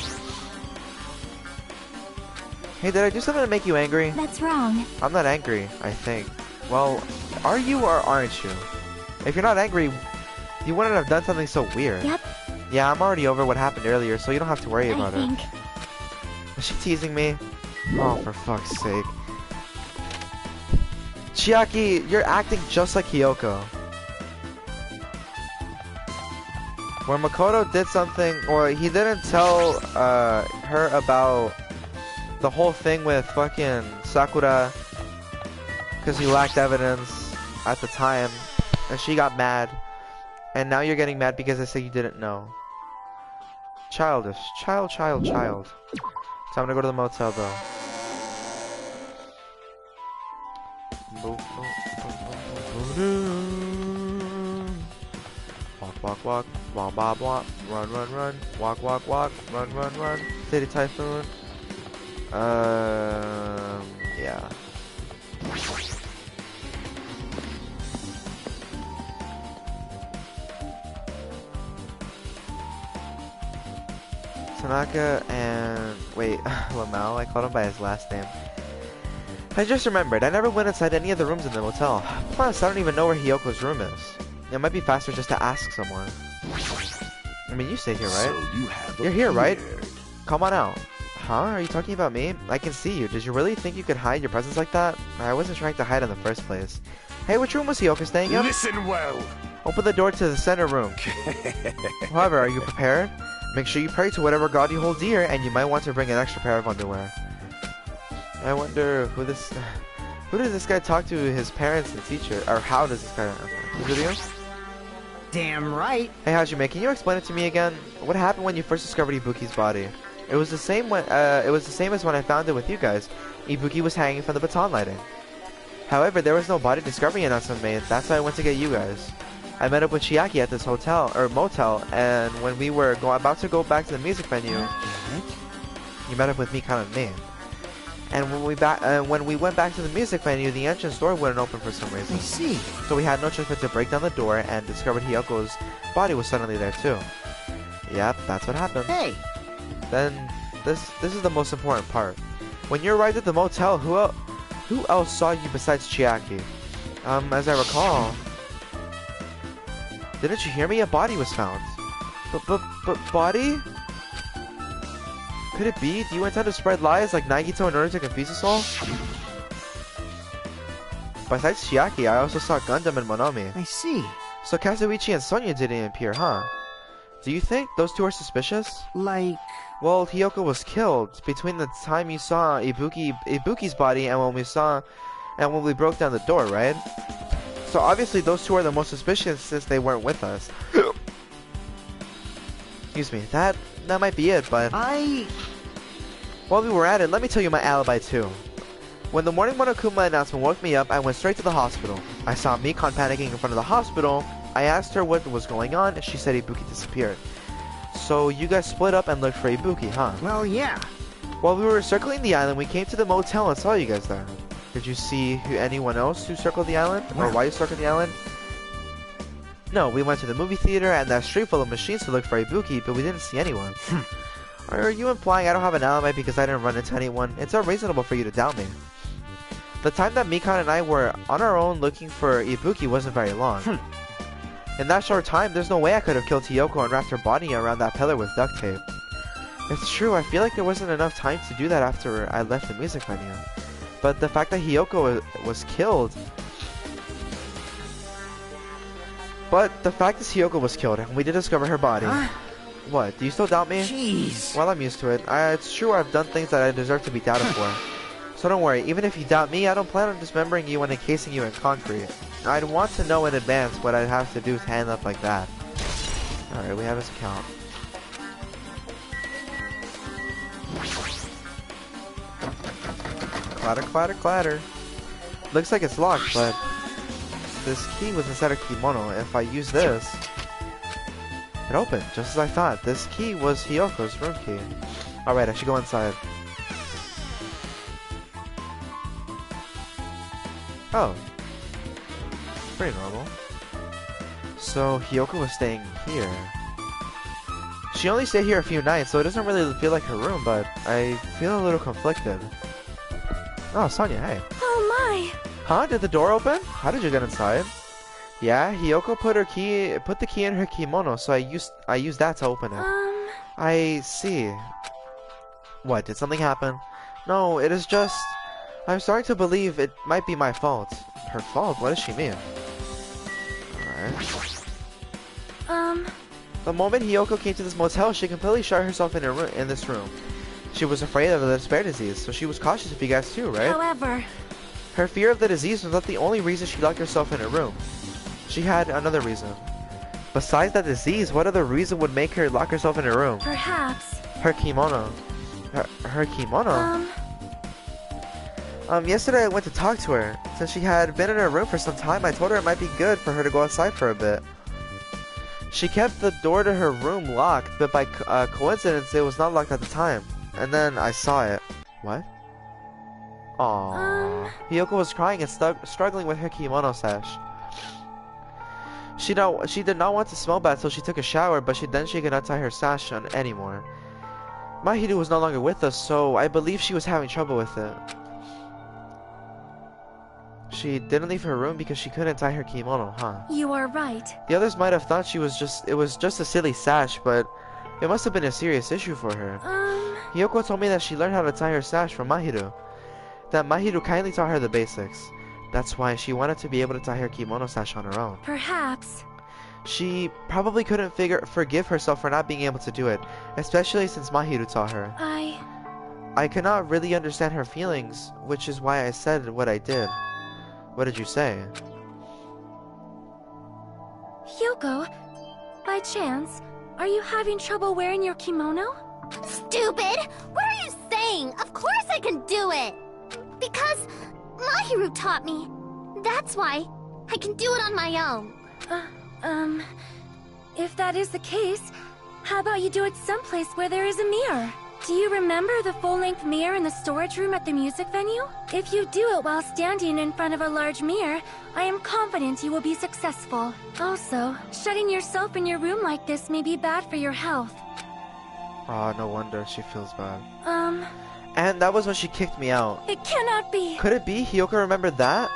Hey, did I do something to make you angry? That's wrong. I'm not angry, I think. Well, are you or aren't you? If you're not angry, You wouldn't have done something so weird. Yep, Yeah, I'm already over what happened earlier, so you don't have to worry I about think. it. Is she teasing me? Oh, for fuck's sake. Chiaki, you're acting just like Hiyoko. When Makoto did something, or he didn't tell her about the whole thing with fucking Sakura because he lacked evidence at the time, and she got mad, and now you're getting mad because I say you didn't know. Childish. Child. So I'm gonna go to the motel though. Walk, walk, run, walk, run, City Typhoon. Yeah. Tanaka and... wait, Lamau? I called him by his last name. I just remembered, I never went inside any of the rooms in the motel. Plus, I don't even know where Hiyoko's room is. It might be faster just to ask someone. I mean, you stay here, right? So you have You're here, right? appeared. Come on out. Huh? Are you talking about me? I can see you. Did you really think you could hide your presence like that? I wasn't trying to hide in the first place. Hey, which room was Hiyoko staying in? Listen well. Open the door to the center room. However, are you prepared? Make sure you pray to whatever god you hold dear, and you might want to bring an extra pair of underwear. I wonder who does this guy talk to his parents and teacher, or how does this guy? Is it you? Damn right. Hey Hajime, can you explain it to me again? What happened when you first discovered Ibuki's body? It was the same as when I found it with you guys. Ibuki was hanging from the baton lighting. However, there was no body discovery announcement made. That's why I went to get you guys. I met up with Chiaki at this motel, and when we were about to go back to the music venue, you met up with Mikana and me. And when we went back to the music venue, the entrance door wouldn't open for some reason. I see. So we had no choice but to break down the door and discovered Hiyoko's body was suddenly there too. Yep, that's what happened. Hey. Then this is the most important part. When you arrived at the motel, who else saw you besides Chiaki? As I recall, didn't you hear me? A body was found. But body? Could it be? Do you intend to spread lies like Nagito in order to confuse us all? Besides Chiaki, I also saw Gundam and Monomi. I see. So Kazuichi and Sonya didn't appear, huh? Do you think those two are suspicious? Like... Well, Hiyoko was killed between the time you saw Ibuki's body and when we broke down the door, right? So obviously those two are the most suspicious since they weren't with us. Excuse me, that might be it, but... While we were at it, let me tell you my alibi too. When the morning Monokuma announcement woke me up, I went straight to the hospital. I saw Mikan panicking in front of the hospital. I asked her what was going on, and she said Ibuki disappeared. So you guys split up and looked for Ibuki, huh? Well, yeah. While we were circling the island, we came to the motel and saw you guys there. Did you see anyone else who circled the island? Or why you circled the island? No, we went to the movie theater and that street full of machines to look for Ibuki, but we didn't see anyone. Are you implying I don't have an alibi because I didn't run into anyone? It's unreasonable for you to doubt me. The time that Mikan and I were on our own looking for Ibuki wasn't very long. In that short time, there's no way I could have killed Hiyoko and wrapped her body around that pillar with duct tape. It's true, I feel like there wasn't enough time to do that after I left the music venue. But the fact that Hiyoko was killed... But the fact is Hiyoko was killed, and we did discover her body. What, do you still doubt me? Jeez. Well, I'm used to it. It's true I've done things that I deserve to be doubted for. So don't worry, even if you doubt me, I don't plan on dismembering you and encasing you in concrete. I'd want to know in advance what I'd have to do to end up like that. Alright, we have his account. Clatter, clatter, clatter. Looks like it's locked, but this key was inside a kimono. If I use this, it opened, just as I thought. This key was Hiyoko's room key. Alright, I should go inside. Oh. Pretty normal. So, Hiyoko was staying here. She only stayed here a few nights, so it doesn't really feel like her room, but I feel a little conflicted. Oh, Sonya, hey. Oh my! Huh? Did the door open? How did you get inside? Yeah, Hiyoko put the key in her kimono, so I used that to open it. I see. What, did something happen? No, it is just... I'm starting to believe it might be my fault. Her fault? What does she mean? Alright. The moment Hiyoko came to this motel, she completely shut herself in this room. She was afraid of the despair disease, so she was cautious of you guys too, right? However, her fear of the disease was not the only reason she locked herself in her room. She had another reason. Besides that disease, what other reason would make her lock herself in her room? perhaps. Her kimono. Her kimono? Yesterday I went to talk to her. Since she had been in her room for some time, I told her it might be good for her to go outside for a bit. She kept the door to her room locked, but by coincidence it was not locked at the time. And then I saw it. What? Aww. Hiyoko was crying and struggling with her kimono sash. She did not want to smell bad, so she took a shower, but then she could not tie her sash on anymore. Mahiru was no longer with us, so I believe she was having trouble with it. She didn't leave her room because she couldn't tie her kimono, huh? You are right. The others might have thought it was just a silly sash, but it must have been a serious issue for her. Hiyoko told me that she learned how to tie her sash from Mahiru. That Mahiru kindly taught her the basics. That's why she wanted to be able to tie her kimono sash on her own. Perhaps. She probably couldn't forgive herself for not being able to do it, especially since Mahiru taught her. I could not really understand her feelings, which is why I said what I did. What did you say? Hyoko, by chance, are you having trouble wearing your kimono? Stupid! What are you saying? Of course I can do it! Because Mahiru taught me. That's why I can do it on my own. If that is the case, how about you do it someplace where there is a mirror? Do you remember the full-length mirror in the storage room at the music venue? If you do it while standing in front of a large mirror, I am confident you will be successful. Also, shutting yourself in your room like this may be bad for your health. Oh, no wonder she feels bad. And that was when she kicked me out. It cannot be! Could it be Hiyoko remembered that?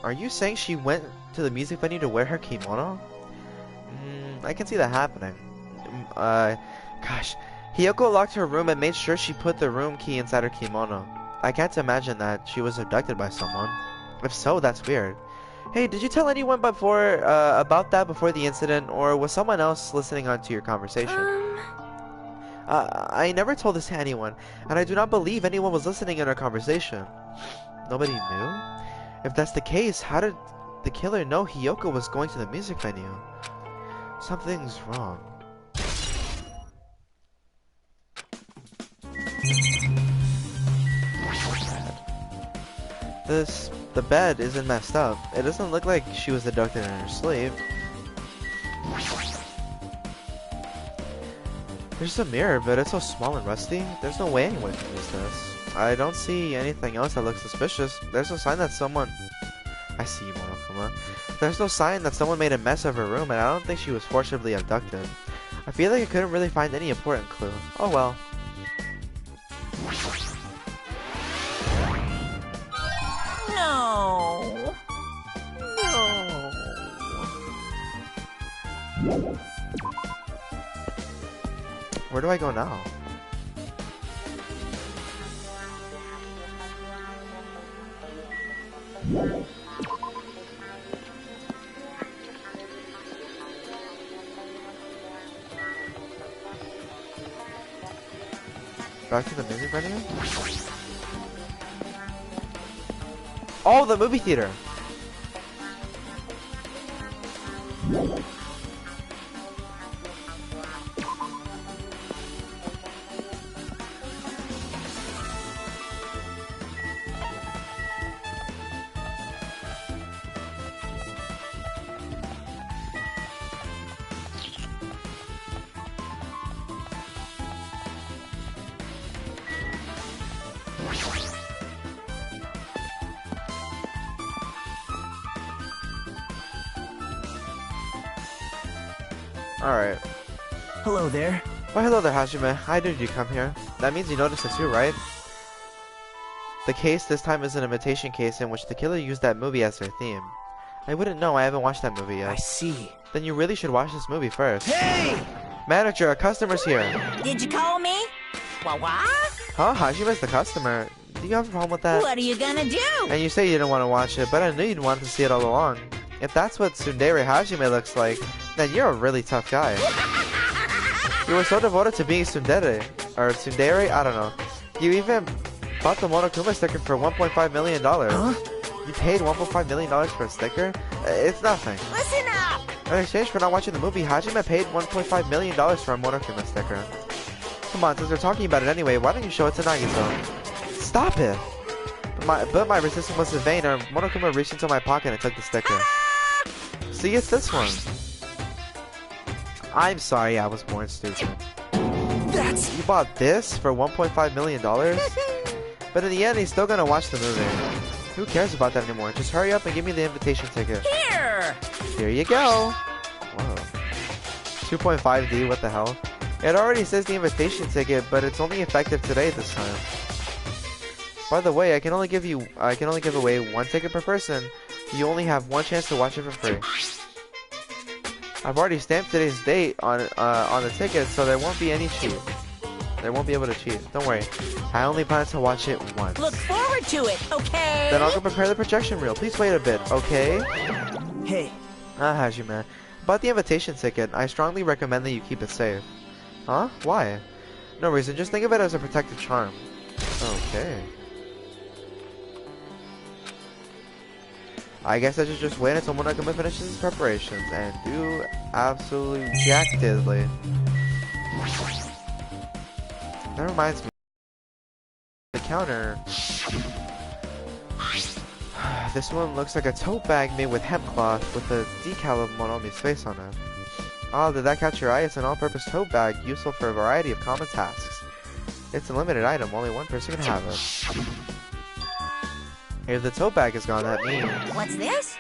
Are you saying she went to the music venue to wear her kimono? I can see that happening. Gosh. Hiyoko locked her room and made sure she put the room key inside her kimono. I can't imagine that she was abducted by someone. If so, that's weird. Hey, did you tell anyone about that before the incident, or was someone else listening onto your conversation? I never told this to anyone, and I do not believe anyone was listening in our conversation. Nobody knew? If that's the case, how did the killer know Hiyoko was going to the music venue? Something's wrong. The bed isn't messed up. It doesn't look like she was abducted in her sleep. There's a mirror, but it's so small and rusty. There's no way anyone can use this. I don't see anything else that looks suspicious. There's no sign that someone... I see you, Monokuma. There's no sign that someone made a mess of her room, and I don't think she was forcibly abducted. I feel like I couldn't really find any important clue. Oh well. No. No. Where do I go now? Back to the music venue? Oh, the movie theater! Alright. Hello there. Well, hello there, Hajime. How did you come here? That means you noticed this too, right? The case this time is an imitation case in which the killer used that movie as their theme. I wouldn't know, I haven't watched that movie yet. I see. Then you really should watch this movie first. Hey! Manager, a customer's here. Did you call me? What? Huh? Hajime's the customer. Do you have a problem with that? What are you gonna do? And you say you didn't want to watch it, but I knew you'd want to see it all along. If that's what Tsundere Hajime looks like, then you're a really tough guy. You were so devoted to being Tsundere, or Tsundere, I don't know. You even bought the Monokuma sticker for $1.5 million. Huh? You paid $1.5 million for a sticker? It's nothing. Listen up! In exchange for not watching the movie, Hajime paid $1.5 million for a Monokuma sticker. Come on, since we're talking about it anyway, why don't you show it to Nagito? Stop it! But my resistance was in vain, or Monokuma reached into my pocket and took the sticker. See, it's this one. I'm sorry, I was born stupid. You bought this for $1.5 million? But in the end, he's still gonna watch the movie. Who cares about that anymore? Just hurry up and give me the invitation ticket. Here you go. Whoa. 2.5D, what the hell? It already says the invitation ticket, but it's only effective today this time. By the way, I can only give away one ticket per person. You only have one chance to watch it for free. I've already stamped today's date on the ticket, so there won't be any cheat. They won't be able to cheat. Don't worry. I only plan to watch it once. Look forward to it, okay? Then I'll go prepare the projection reel. Please wait a bit, okay? Hey. Hajime. About the invitation ticket, I strongly recommend that you keep it safe. Huh? Why? No reason. Just think of it as a protective charm. Okay. I guess I should just wait until Monokuma finishes his preparations and do absolutely jackedly. That reminds me. The counter. This one looks like a tote bag made with hemp cloth with a decal of Monomi's face on it. Oh, did that catch your eye? It's an all-purpose tote bag, useful for a variety of common tasks. It's a limited item, only one person can have it. If the tote bag is gone, that means... What's this?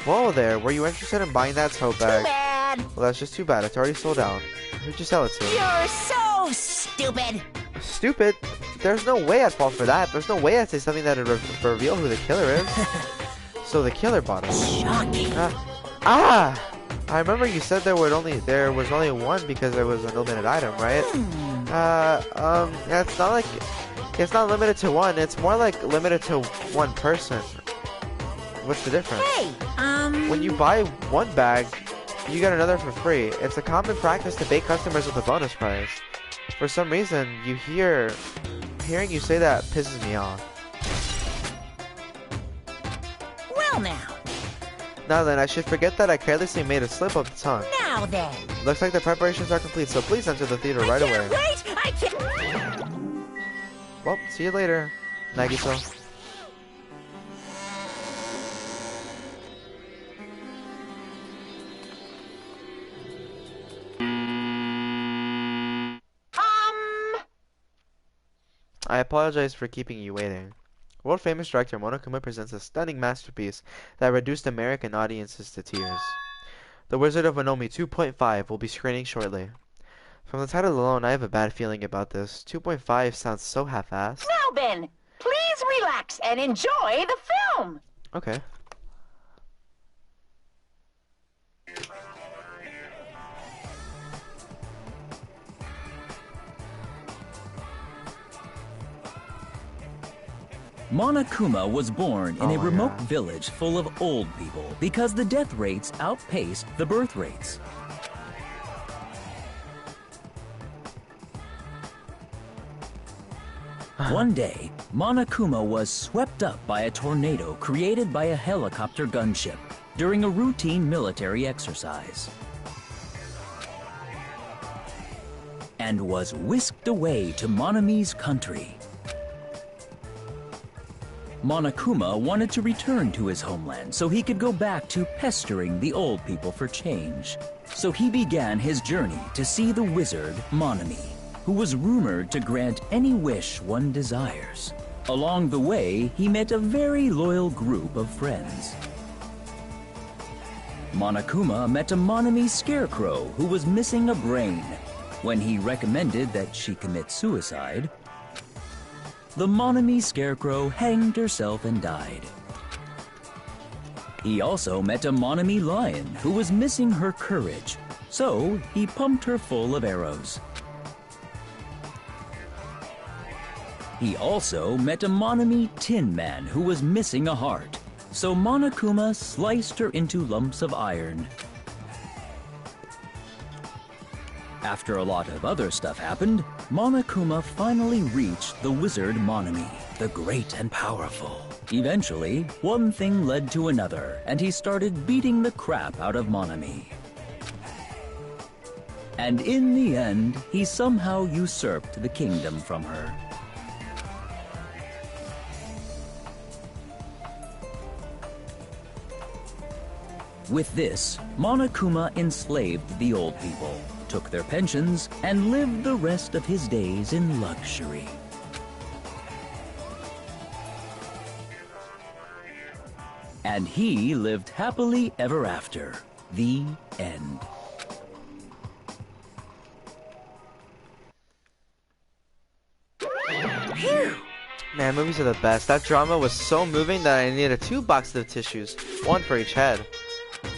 Whoa there, were you interested in buying that tote bag? Too bad. Well, that's just too bad, it's already sold out. Who'd you sell it to? You're so stupid. Stupid? There's no way I'd fall for that. There's no way I'd say something that'd reveal who the killer is. So the killer bought it. Shocking. I remember you said there was only one because there was a limited item, right? It's not limited to one. It's more like limited to one person. What's the difference? Hey, when you buy one bag, you get another for free. It's a common practice to bait customers with a bonus prize. For some reason, hearing you say that pisses me off. Well now. Now then, I should forget that I carelessly made a slip of the tongue. Now then. Looks like the preparations are complete, so please enter the theater right away. Wait, I can't. Well, see you later, Nagito. I apologize for keeping you waiting. World-famous director Monokuma presents a stunning masterpiece that reduced American audiences to tears. The Wizard of Monomi 2.5 will be screening shortly. From the title alone, I have a bad feeling about this. 2.5 sounds so half-assed. Now then, please relax and enjoy the film. Okay. Monokuma was born in a remote village full of old people because the death rates outpaced the birth rates. One day, Monokuma was swept up by a tornado created by a helicopter gunship during a routine military exercise, and was whisked away to Monomi's country. Monokuma wanted to return to his homeland so he could go back to pestering the old people for change. So he began his journey to see the wizard Monomi, who was rumored to grant any wish one desires. Along the way, he met a very loyal group of friends. Monokuma met a Monomi scarecrow who was missing a brain. When he recommended that she commit suicide, the Monomi scarecrow hanged herself and died. He also met a Monami lion who was missing her courage, so he pumped her full of arrows. He also met a Monami tin man who was missing a heart, so Monokuma sliced her into lumps of iron. After a lot of other stuff happened, Monokuma finally reached the wizard Monami, the great and powerful. Eventually, one thing led to another, and he started beating the crap out of Monami. And in the end, he somehow usurped the kingdom from her. With this, Monokuma enslaved the old people, took their pensions, and lived the rest of his days in luxury. And he lived happily ever after. The end. Man, movies are the best. That drama was so moving that I needed 2 boxes of tissues, 1 for each head.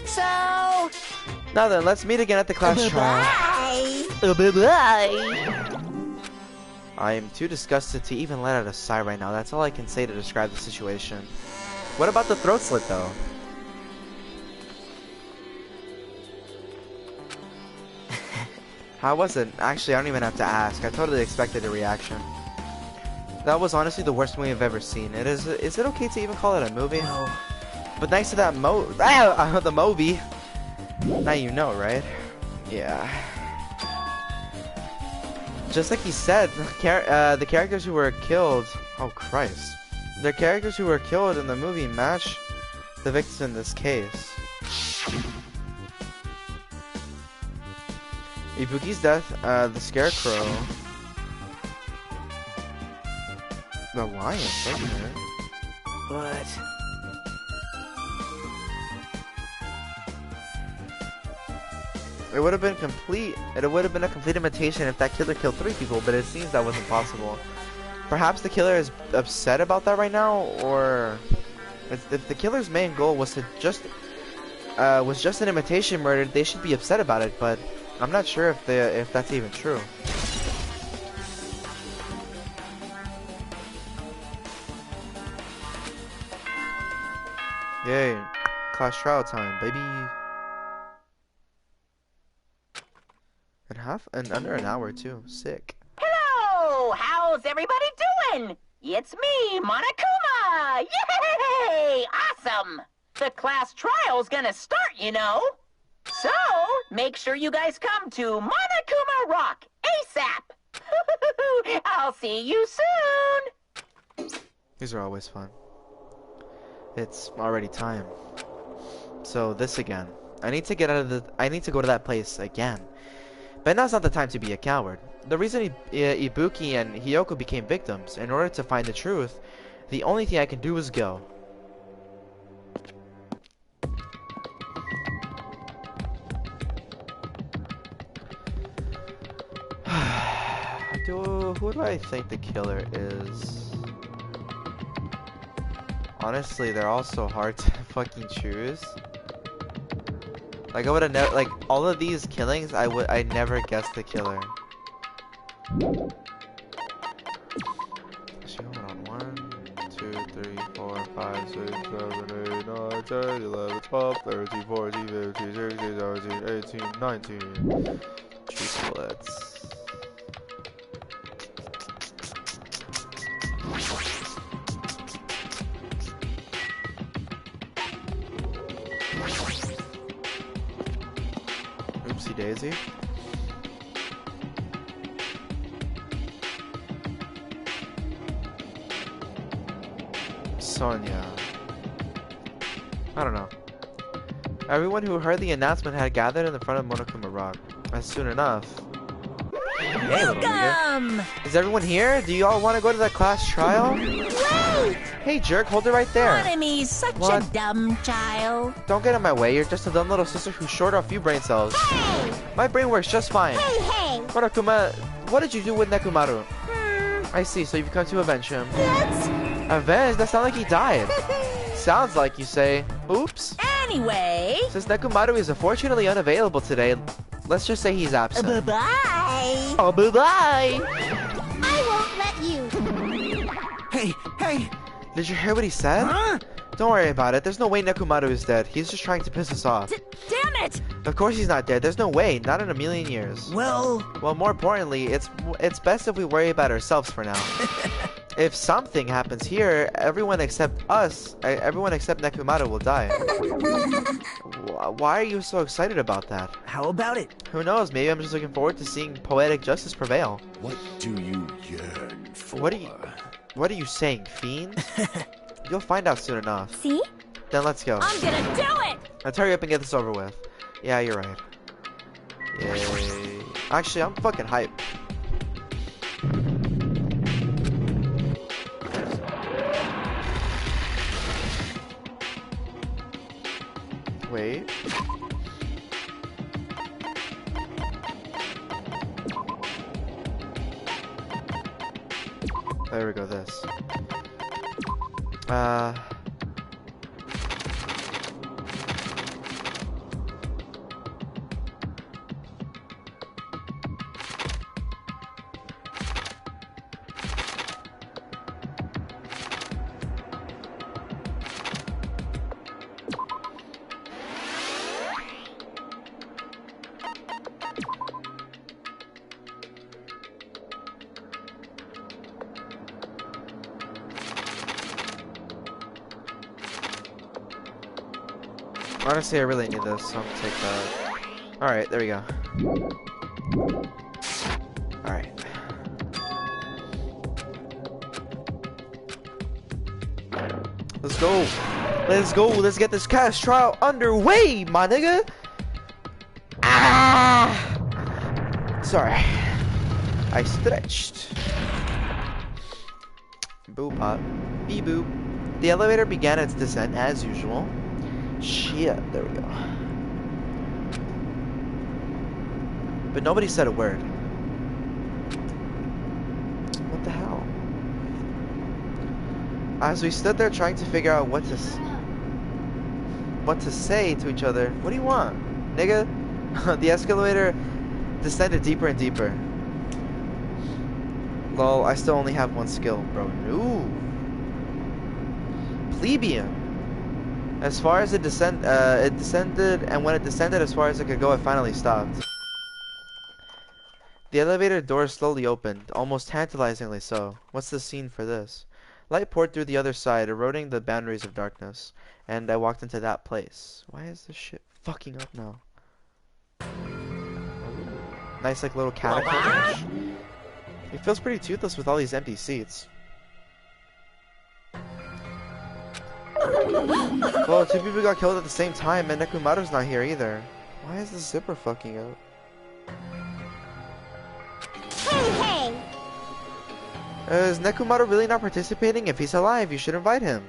So... Now then, let's meet again at the class trial. Bye. I am too disgusted to even let out a sigh right now. That's all I can say to describe the situation. What about the throat slit, though? How was it? Actually, I don't even have to ask. I totally expected a reaction. That was honestly the worst movie I've ever seen. Is it okay to even call it a movie? No. But thanks to that the movie. Now you know, right? Yeah. Just like he said, the characters who were killed... Oh, Christ. The characters who were killed in the movie match the victims in this case. Ibuki's death, the scarecrow... The lion, wasn't it? But... It would have been complete. It would have been a complete imitation if that killer killed 3 people, but it seems that wasn't possible. Perhaps the killer is upset about that right now, or if the killer's main goal was to just an imitation murder, they should be upset about it. But I'm not sure if that's even true. Yay, class trial time, baby. And under an hour too. Sick. Hello! How's everybody doing? It's me, Monokuma! Yay! Awesome! The class trial's gonna start, you know. So, make sure you guys come to Monokuma Rock ASAP! I'll see you soon! These are always fun. It's already time. So this again. I need to go to that place again. But now's not the time to be a coward. The reason Ibuki and Hiyoko became victims, in order to find the truth, the only thing I can do is go. Who do I think the killer is? Honestly, they're all so hard to fucking choose. Like I would have never, like all of these killings, I never guessed the killer. Actually, hold on. 1, 2, 3, 4, 5, 6, 7, 8, 9, 10, 11, 12, 13, 14, 15, 16, 17, 18, 19. Triplets. Oopsie daisy. Sonia. I don't know. Everyone who heard the announcement had gathered in the front of Monokuma Rock. As soon enough. Hey, Welcome! Is everyone here? Do you all want to go to the class trial? Wait! Hey jerk, hold it right there. Monomy's such What? a dumb child. Don't get in my way, you're just a dumb little sister who's short of a few brain cells. Hey! My brain works just fine. Hey! Monokuma, what did you do with Nekomaru? I see, so you've come to avenge him. That's... Avenge? That sounds like he died. Sounds like you say. Oops. Anyway... Since Nekumaru is unfortunately unavailable today, let's just say he's absent. Bye-bye! Oh, bye-bye! I won't let you. Hey! Did you hear what he said? Huh? Don't worry about it. There's no way Nekumaru is dead. He's just trying to piss us off. Damn it! Of course he's not dead. There's no way. Not in a million years. Well, More importantly, it's best if we worry about ourselves for now. If something happens here, everyone except Nekumaru will die. Why are you so excited about that? how about it? Who knows? Maybe I'm just looking forward to seeing poetic justice prevail. What do you yearn for? What are you saying, fiend? You'll find out soon enough. See? Then let's go. I'm gonna do it! Let's hurry up and get this over with. Yeah, you're right. Yay. Actually, I'm fucking hyped. Wait. There we go, this. Honestly, I really need this, so I'm gonna take that. Alright, there we go. Alright. Let's go. Let's go. Let's get this cast trial underway, my nigga. Ah! Sorry. I stretched. Boo pop. Bee boop. The elevator began its descent as usual. Shit, there we go. But nobody said a word. What the hell? As we stood there trying to figure out what to say to each other. What do you want, nigga? The escalator descended deeper and deeper. Lol, I still only have one skill, bro. No. Plebeian. As far as it descended, and when it descended as far as it could go, it finally stopped. The elevator door slowly opened, almost tantalizingly so. What's the scene for this? Light poured through the other side, eroding the boundaries of darkness, and I walked into that place. Why is this shit fucking up now? Nice, like, little catacomb. It feels pretty toothless with all these empty seats. Well, two people got killed at the same time, and Nekumaru's not here either. Why is the zipper fucking up? Hey! Is Nekumaru really not participating? If he's alive, you should invite him.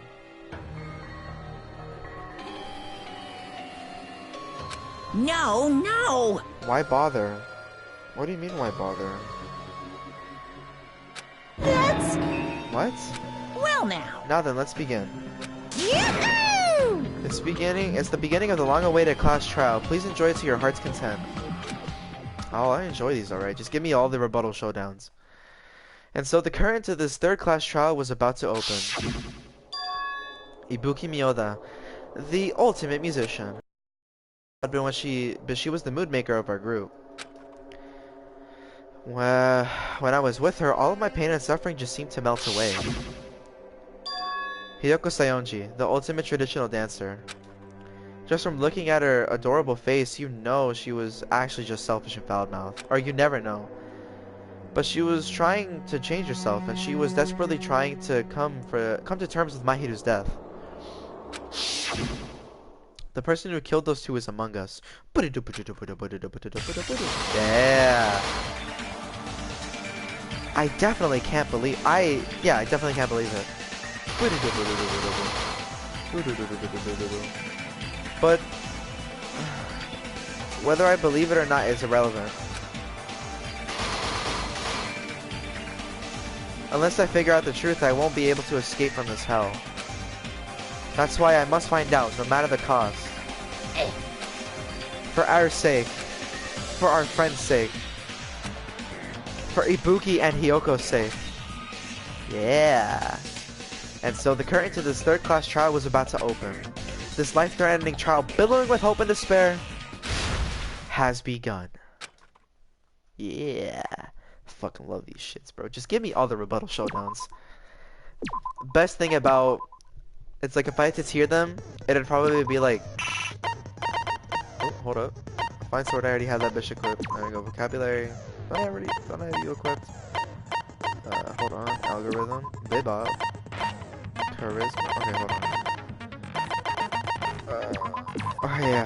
No! Why bother? What do you mean, why bother? That's... What? Well now. Now then, let's begin. Yoo-hoo! It's the beginning of the long-awaited class trial. Please enjoy it to your heart's content. Oh, I enjoy these, alright. Just give me all the rebuttal showdowns. And so the current to this third class trial was about to open. Ibuki Miyoda, the ultimate musician. But she was the mood maker of our group. When I was with her, all of my pain and suffering just seemed to melt away. Hiyoko Sayonji, the ultimate traditional dancer. Just from looking at her adorable face, you know she was actually just selfish and foul-mouthed. Or you never know. But she was trying to change herself, and she was desperately trying to come to terms with Mahiru's death. The person who killed those two is among us. Yeah. I definitely can't believe I definitely can't believe it. But whether I believe it or not is irrelevant. Unless I figure out the truth, I won't be able to escape from this hell. That's why I must find out, no matter the cost. For our sake. For our friend's sake. For Ibuki and Hyoko's sake. Yeah. And so the curtain to this third-class trial was about to open. This life-threatening trial, billowing with hope and despair, has begun. Yeah. Fucking love these shits, bro. Just give me all the rebuttal showdowns. Best thing about... It's like if I had to tier them, it'd probably be like... Oh, hold up. Fine sword, I already have that bitch equipped. There we go. Vocabulary. Don't I have you equipped? Hold on. Algorithm. Bebop. Charisma. Okay, hold on. Oh yeah.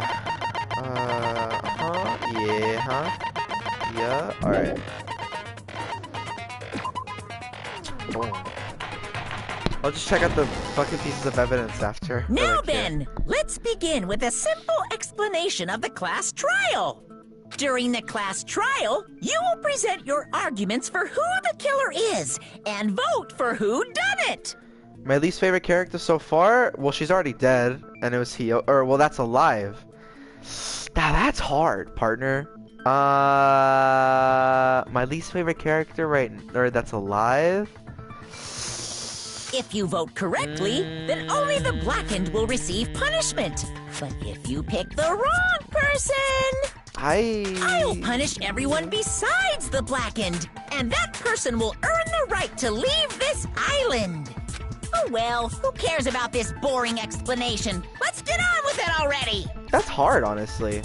Yeah, huh? Yeah, alright. Boom. I'll just check out the fucking pieces of evidence after. Now then, let's begin with a simple explanation of the class trial. During the class trial, you will present your arguments for who the killer is and vote for who done it. My least favorite character so far? Well, she's already dead, and it was well, that's alive. Now that's hard, partner. My least favorite character that's alive? If you vote correctly, then only the blackened will receive punishment. But if you pick the wrong person, I'll punish everyone besides the blackened, and that person will earn the right to leave this island. Oh well, who cares about this boring explanation? Let's get on with it already! That's hard, honestly.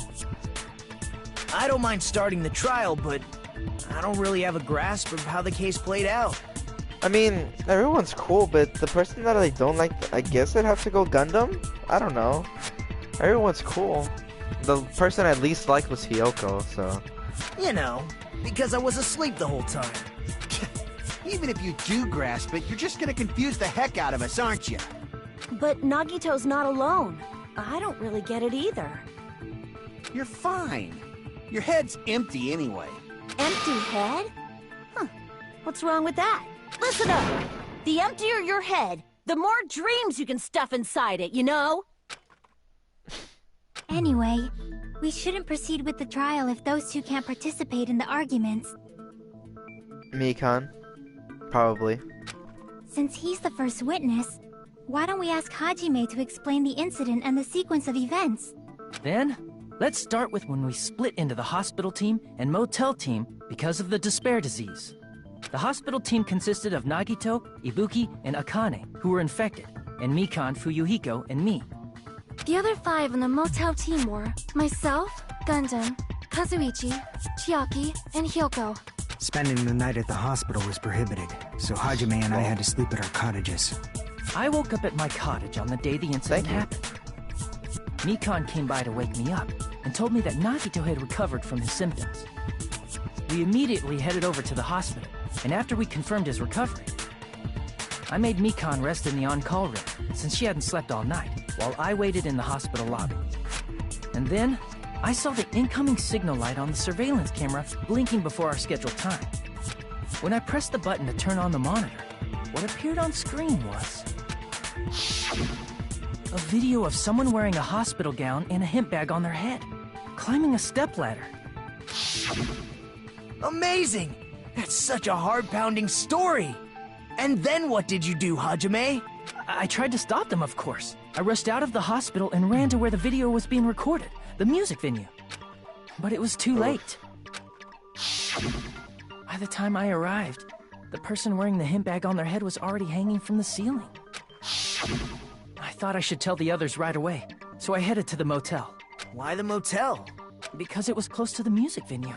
I don't mind starting the trial, but I don't really have a grasp of how the case played out. I mean, everyone's cool, but the person that I don't like, I guess I'd have to go Gundam? I don't know. Everyone's cool. The person I least liked was Hyoko, so... You know, because I was asleep the whole time. Even if you do grasp it, you're just gonna confuse the heck out of us, aren't you? But Nagito's not alone. I don't really get it either. You're fine. Your head's empty anyway. Empty head? Huh. What's wrong with that? Listen up! The emptier your head, the more dreams you can stuff inside it, you know? Anyway, we shouldn't proceed with the trial if those two can't participate in the arguments. Mikan. Probably. Since he's the first witness, why don't we ask Hajime to explain the incident and the sequence of events? Then, let's start with when we split into the hospital team and motel team because of the despair disease. The hospital team consisted of Nagito, Ibuki, and Akane, who were infected, and Mikan, Fuyuhiko, and me. The other 5 on the motel team were myself, Gundam, Kazuichi, Chiaki, and Hyoko. Spending the night at the hospital was prohibited, so Hajime and I had to sleep at our cottages. I woke up at my cottage on the day the incident happened. Mikan came by to wake me up and told me that Nagito had recovered from his symptoms. We immediately headed over to the hospital, and after we confirmed his recovery, I made Mikan rest in the on-call room, since she hadn't slept all night, while I waited in the hospital lobby. And then, I saw the incoming signal light on the surveillance camera blinking before our scheduled time. When I pressed the button to turn on the monitor, what appeared on screen was... a video of someone wearing a hospital gown and a hemp bag on their head, climbing a stepladder. Amazing! That's such a heart-pounding story! And then what did you do, Hajime? I tried to stop them, of course. I rushed out of the hospital and ran to where the video was being recorded, the music venue. But it was too late. By the time I arrived, the person wearing the hemp bag on their head was already hanging from the ceiling. I thought I should tell the others right away, so I headed to the motel. Why the motel? Because it was close to the music venue,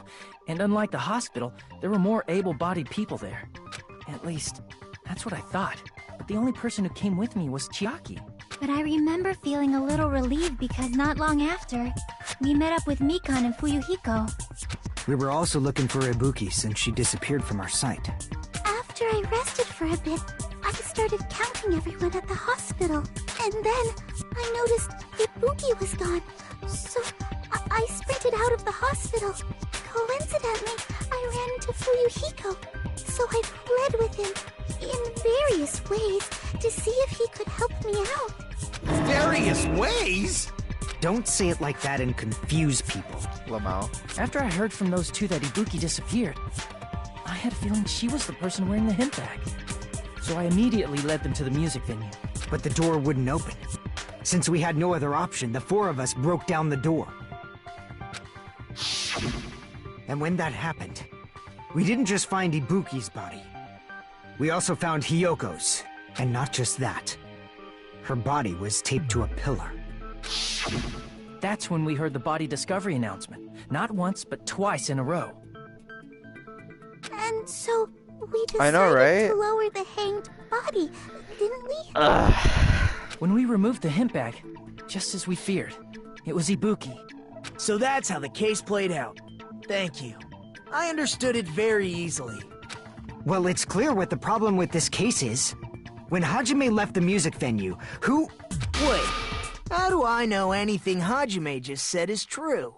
and unlike the hospital, there were more able-bodied people there. At least, that's what I thought. But the only person who came with me was Chiaki. But I remember feeling a little relieved because not long after, we met up with Mikan and Fuyuhiko. We were also looking for Ibuki since she disappeared from our sight. After I rested for a bit, I started counting everyone at the hospital. And then I noticed Ibuki was gone. So I sprinted out of the hospital. Coincidentally, I ran into Fuyuhiko. So I fled with him. in various ways to see if he could help me out. Various ways? Don't say it like that and confuse people. Lamau. After I heard from those two that Ibuki disappeared, I had a feeling she was the person wearing the hemp bag. So I immediately led them to the music venue. But the door wouldn't open. Since we had no other option, the four of us broke down the door. And when that happened, we didn't just find Ibuki's body. We also found Hiyoko's. And not just that. Her body was taped to a pillar. That's when we heard the body discovery announcement. Not once, but twice in a row. And so we decided I know, right? to lower the hanged body, didn't we? When we removed the hemp bag, just as we feared, it was Ibuki. So that's how the case played out. Thank you. I understood it very easily. Well, it's clear what the problem with this case is. When Hajime left the music venue, who... Wait, how do I know anything Hajime just said is true?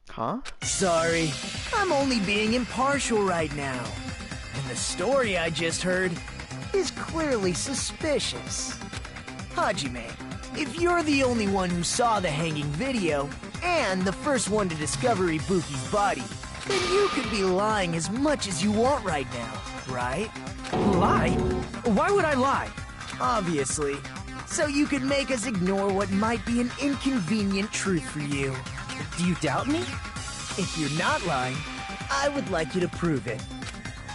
Huh? Sorry, I'm only being impartial right now. And the story I just heard is clearly suspicious. Hajime, if you're the only one who saw the hanging video, and the first one to discover Ibuki's body, then you could be lying as much as you want right now, right? Lie? Why would I lie? Obviously. So you could make us ignore what might be an inconvenient truth for you. Do you doubt me? If you're not lying, I would like you to prove it.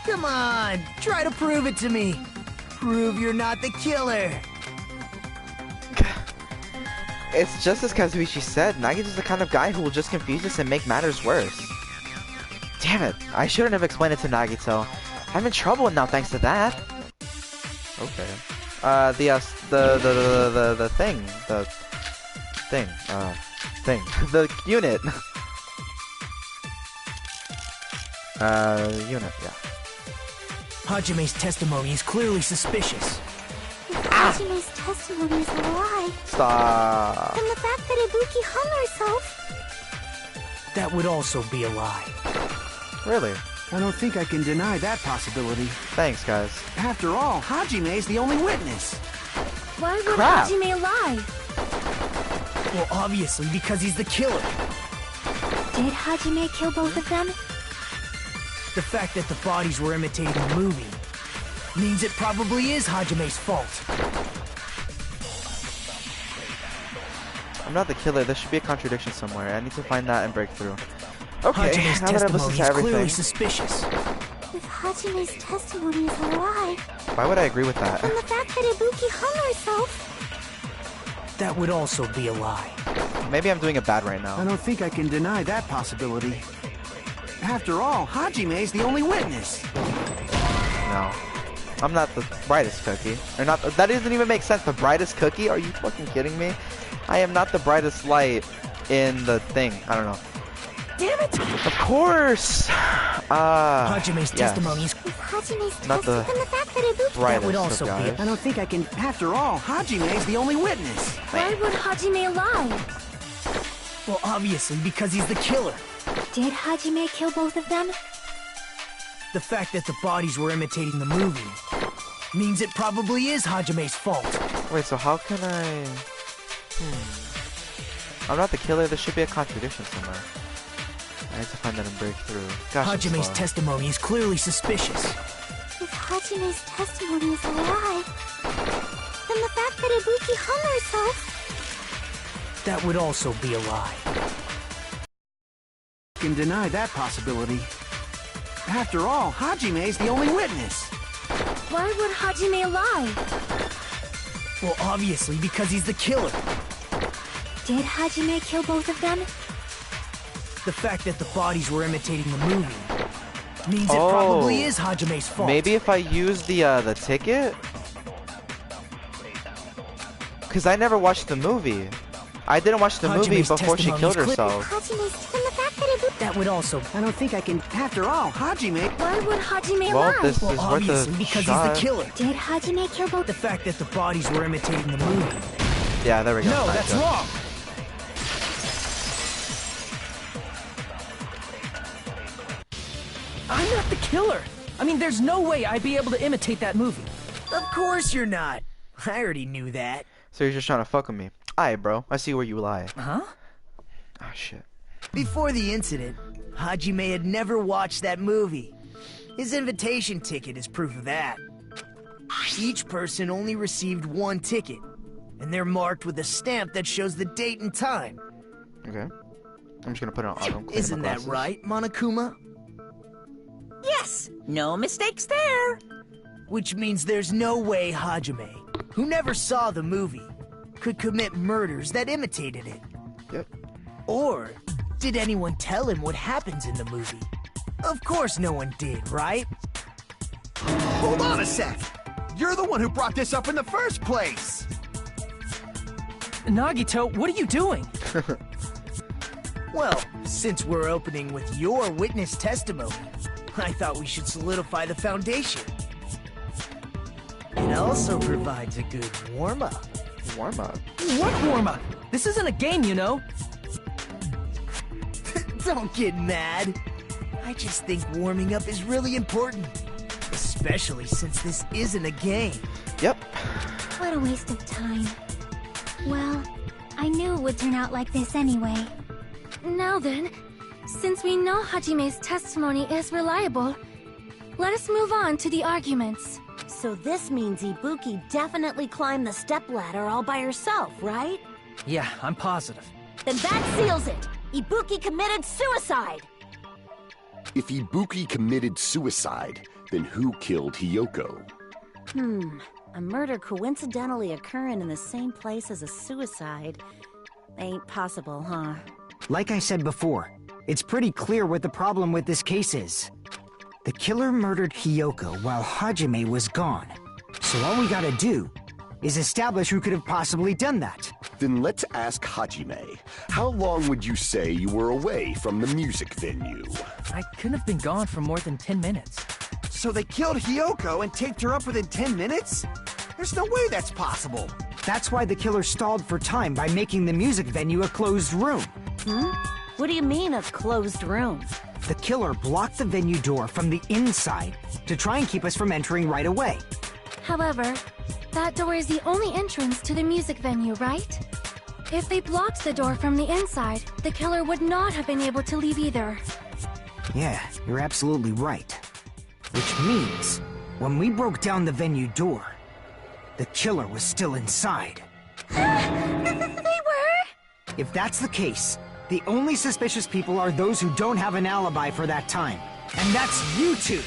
Come on, try to prove it to me. Prove you're not the killer. It's just as Kazuichi said, Nagita's the kind of guy who will just confuse us and make matters worse. Damn it, I shouldn't have explained it to Nagito. I'm in trouble now thanks to that. Okay. The thing. The unit. Unit, yeah. Hajime's testimony is clearly suspicious. If Hajime's testimony is a lie, Stop. then the fact that Ibuki hung herself... That would also be a lie. Really? I don't think I can deny that possibility. Thanks, guys. After all, Hajime's the only witness. Why would Crap. Hajime lie? Well, obviously, because he's the killer. Did Hajime kill both of them? The fact that the bodies were imitating the movie means it probably is Hajime's fault. I'm not the killer. There should be a contradiction somewhere. I need to find that and break through. Okay, Hajime's now that I've listened testimony to is everything, clearly suspicious. If Hajime's testimony is a lie, why would I agree with that? then the fact that Ibuki hung herself... That would also be a lie. Maybe I'm doing it bad right I now. don't think I can deny that possibility. After all, Hajime's the only witness. No. I'm not the brightest cookie. Or not. That doesn't even make sense. The brightest cookie? Are you fucking kidding me? I am not the brightest light in the thing. I don't know. Damn it! Of course! Hajime's testimony is... If Hajime's Not the then the fact that Ibuki... brightest That would also of be guys. I don't think I can... After all, Hajime's the only witness. Why would Hajime lie? Well, obviously, because he's the killer. Did Hajime kill both of them? The fact that the bodies were imitating the movie means it probably is Hajime's fault. Wait, so how can I... I'm not the killer. There should be a contradiction somewhere. I need to find that and break through. Gosh, Hajime's testimony is clearly suspicious. If Hajime's testimony is a lie, then the fact that Ibuki hung herself... That would also be a lie. I can deny that possibility. After all, Hajime's the only witness. Why would Hajime lie? Well, obviously, because he's the killer. Did Hajime kill both of them? The fact that the bodies were imitating the movie means it probably is Hajime's fault. Maybe if I use the ticket? Because I never watched the movie. I didn't watch the movie before she killed herself. That would also... I don't think I can... After all, Hajime... Why would Hajime Well, lie? this is Well, worth obviously, a because shot. he's the killer. Did Hajime kill both? The fact that the bodies were imitating the movie. Yeah, there we go. No, that's wrong. I'm not the killer. I mean, there's no way I'd be able to imitate that movie. Of course you're not. I already knew that. So you're just trying to fuck with me. Aight, bro. I see where you lie. Huh? Ah, shit. Before the incident, Hajime had never watched that movie. His invitation ticket is proof of that. Each person only received one ticket, and they're marked with a stamp that shows the date and time. Okay. I'm just gonna put it on auto. Isn't that right, Monokuma? Yes, no mistakes there. Which means there's no way Hajime, who never saw the movie, could commit murders that imitated it. Yep. Or did anyone tell him what happens in the movie? Of course no one did, right? Hold on a sec! You're the one who brought this up in the first place! Nagito, what are you doing? Well, since we're opening with your witness testimony, I thought we should solidify the foundation. It also provides a good warm-up. Warm-up? What warm-up? This isn't a game, you know. Don't get mad. I just think warming up is really important. Especially since this isn't a game. Yep. What a waste of time. Well, I knew it would turn out like this anyway. Now then, since we know Hajime's testimony is reliable, let us move on to the arguments. So this means Ibuki definitely climbed the stepladder all by herself, right? Yeah, I'm positive. Then that seals it! Ibuki committed suicide! If Ibuki committed suicide, then who killed Hiyoko? A murder coincidentally occurring in the same place as a suicide. Ain't possible, huh? Like I said before, it's pretty clear what the problem with this case is. The killer murdered Hiyoko while Hajime was gone. So all we gotta do is establish who could have possibly done that. Then let's ask Hajime. How long would you say you were away from the music venue? I couldn't have been gone for more than 10 minutes. So they killed Hiyoko and taped her up within 10 minutes? There's no way that's possible. That's why the killer stalled for time by making the music venue a closed room. What do you mean, a closed room? The killer blocked the venue door from the inside to try and keep us from entering right away. However, that door is the only entrance to the music venue, right? If they blocked the door from the inside, the killer would not have been able to leave either. Yeah, you're absolutely right. Which means, when we broke down the venue door, the killer was still inside. They were? If that's the case, the only suspicious people are those who don't have an alibi for that time. And that's you two!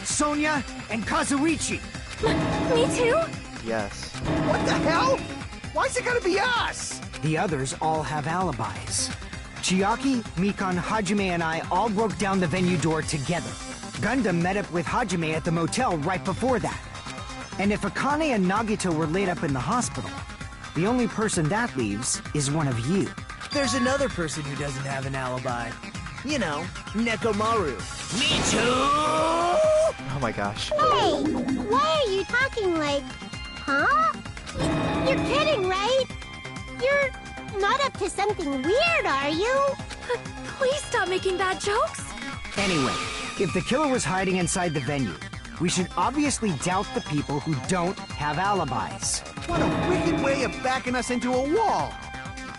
Sonia and Kazuichi! Me too? Yes. What the hell? Why's it gotta be us? The others all have alibis. Chiaki, Mikan, Hajime, and I all broke down the venue door together. Gundam met up with Hajime at the motel right before that. And if Akane and Nagito were laid up in the hospital, the only person that leaves is one of you. There's another person who doesn't have an alibi. You know, Nekomaru. Me too! Oh my gosh. Hey, why are you talking like... Huh? You're kidding, right? You're not up to something weird, are you? Please stop making bad jokes. Anyway, if the killer was hiding inside the venue, we should obviously doubt the people who don't have alibis. What a wicked way of backing us into a wall!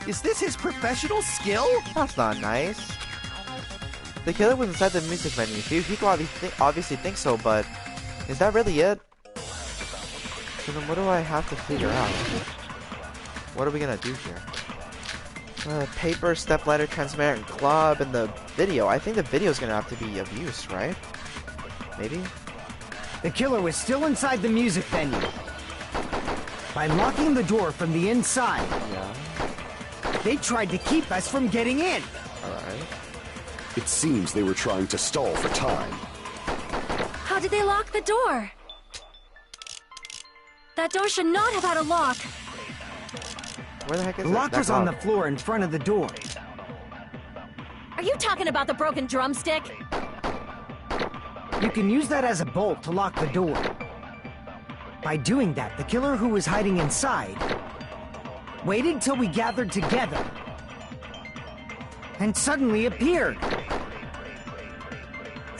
Is this his professional skill? That's not nice. The killer was inside the music venue. People obviously think so, but is that really it? So then what do I have to figure out? What are we gonna do here? Paper, stepladder, transparent club, and the video. I think the video is gonna have to be of use, right? Maybe? The killer was still inside the music venue. By locking the door from the inside, they tried to keep us from getting in. Alright. It seems they were trying to stall for time. How did they lock the door? That door should not have had a lock. Where the heck is the lock was on the floor in front of the door. Are you talking about the broken drumstick? You can use that as a bolt to lock the door. By doing that, the killer who was hiding inside waited till we gathered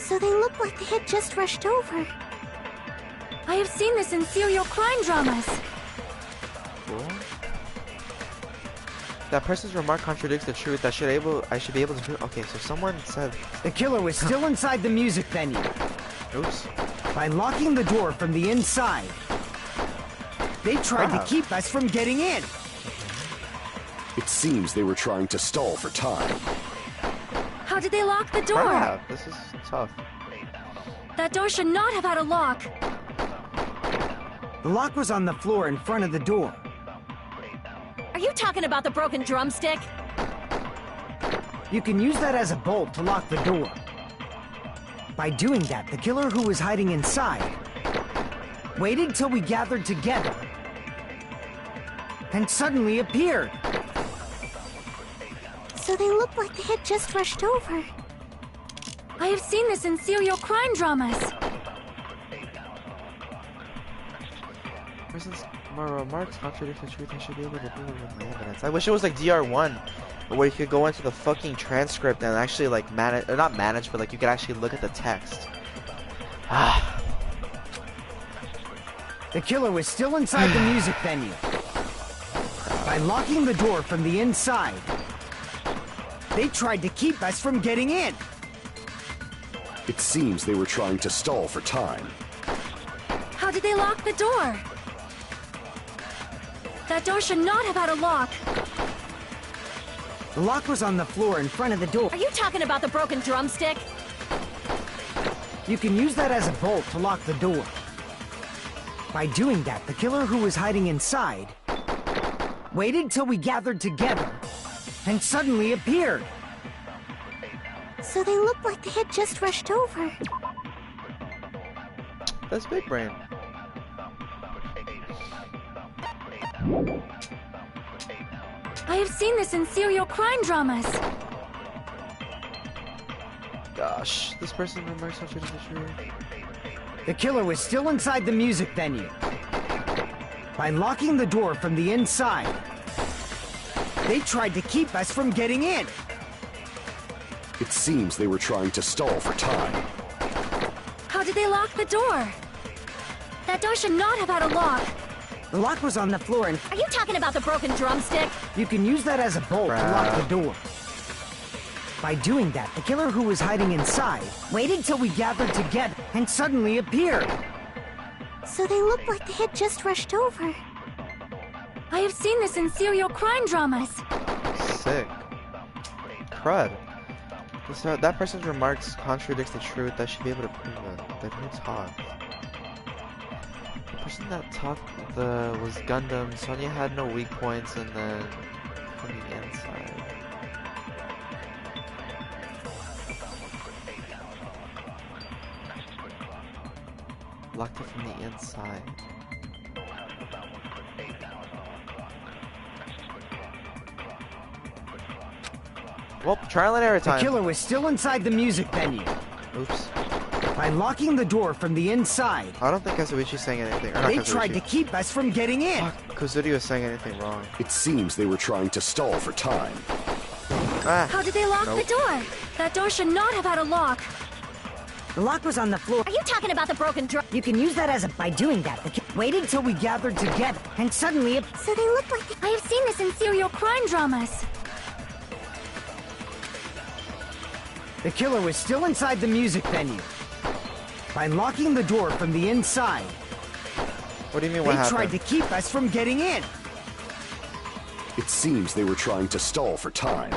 So they look like they had just rushed over. I have seen this in serial crime dramas. Cool. That person's remark contradicts the truth. I should be able to. Okay, so someone said the killer was still inside the music venue. Oops. By locking the door from the inside, they tried to keep us from getting in. It seems they were trying to stall for time. How did they lock the door? This is tough. That door should not have had a lock. The lock was on the floor in front of the door. Are you talking about the broken drumstick? You can use that as a bolt to lock the door. By doing that, the killer who was hiding inside waited till we gathered together and suddenly appeared. So they look like they had just rushed over. I have seen this in serial crime dramas. Person's remarks contradict the truth. I should be able to prove it with my evidence. I wish it was like DR1, where you could go into the fucking transcript and actually like manage, or not manage, but like you could actually look at the text. Ah. The killer was still inside the music venue. By locking the door from the inside, they tried to keep us from getting in. It seems they were trying to stall for time. How did they lock the door? That door should not have had a lock. The lock was on the floor in front of the door. Are you talking about the broken drumstick? You can use that as a bolt to lock the door. By doing that, the killer who was hiding inside waited till we gathered together and suddenly appeared. So they look like they had just rushed over. That's big brain. I have seen this in serial crime dramas. Gosh, this person remarks contradict the truth. The killer was still inside the music venue. By locking the door from the inside, they tried to keep us from getting in. It seems they were trying to stall for time. How did they lock the door? That door should not have had a lock. The lock was on the floor and... Are you talking about the broken drumstick? You can use that as a bolt to lock the door. By doing that, the killer who was hiding inside waited till we gathered together and suddenly appeared. So they look like they had just rushed over. I have seen this in serial crime dramas. Sick. Crud. That person's remarks contradicts the truth. I should be able to prove it. But who talked? The person that talked was Gundam. Sonya had no weak points, and then from the inside. Locked it from the inside. Well, trial and error time. The killer was still inside the music venue. Oops. By locking the door from the inside, I don't think Kazuichi's saying anything. They tried to keep us from getting in. Kazuki was saying anything wrong. It seems they were trying to stall for time. How did they lock the door? That door should not have had a lock. The lock was on the floor. Are you talking about the broken drum? You can use that as a... By doing that, waited till we gathered together and suddenly... So they look like... I have seen this in serial crime dramas. The killer was still inside the music venue. By locking the door from the inside, what do you mean what happened? They tried to keep us from getting in. It seems they were trying to stall for time.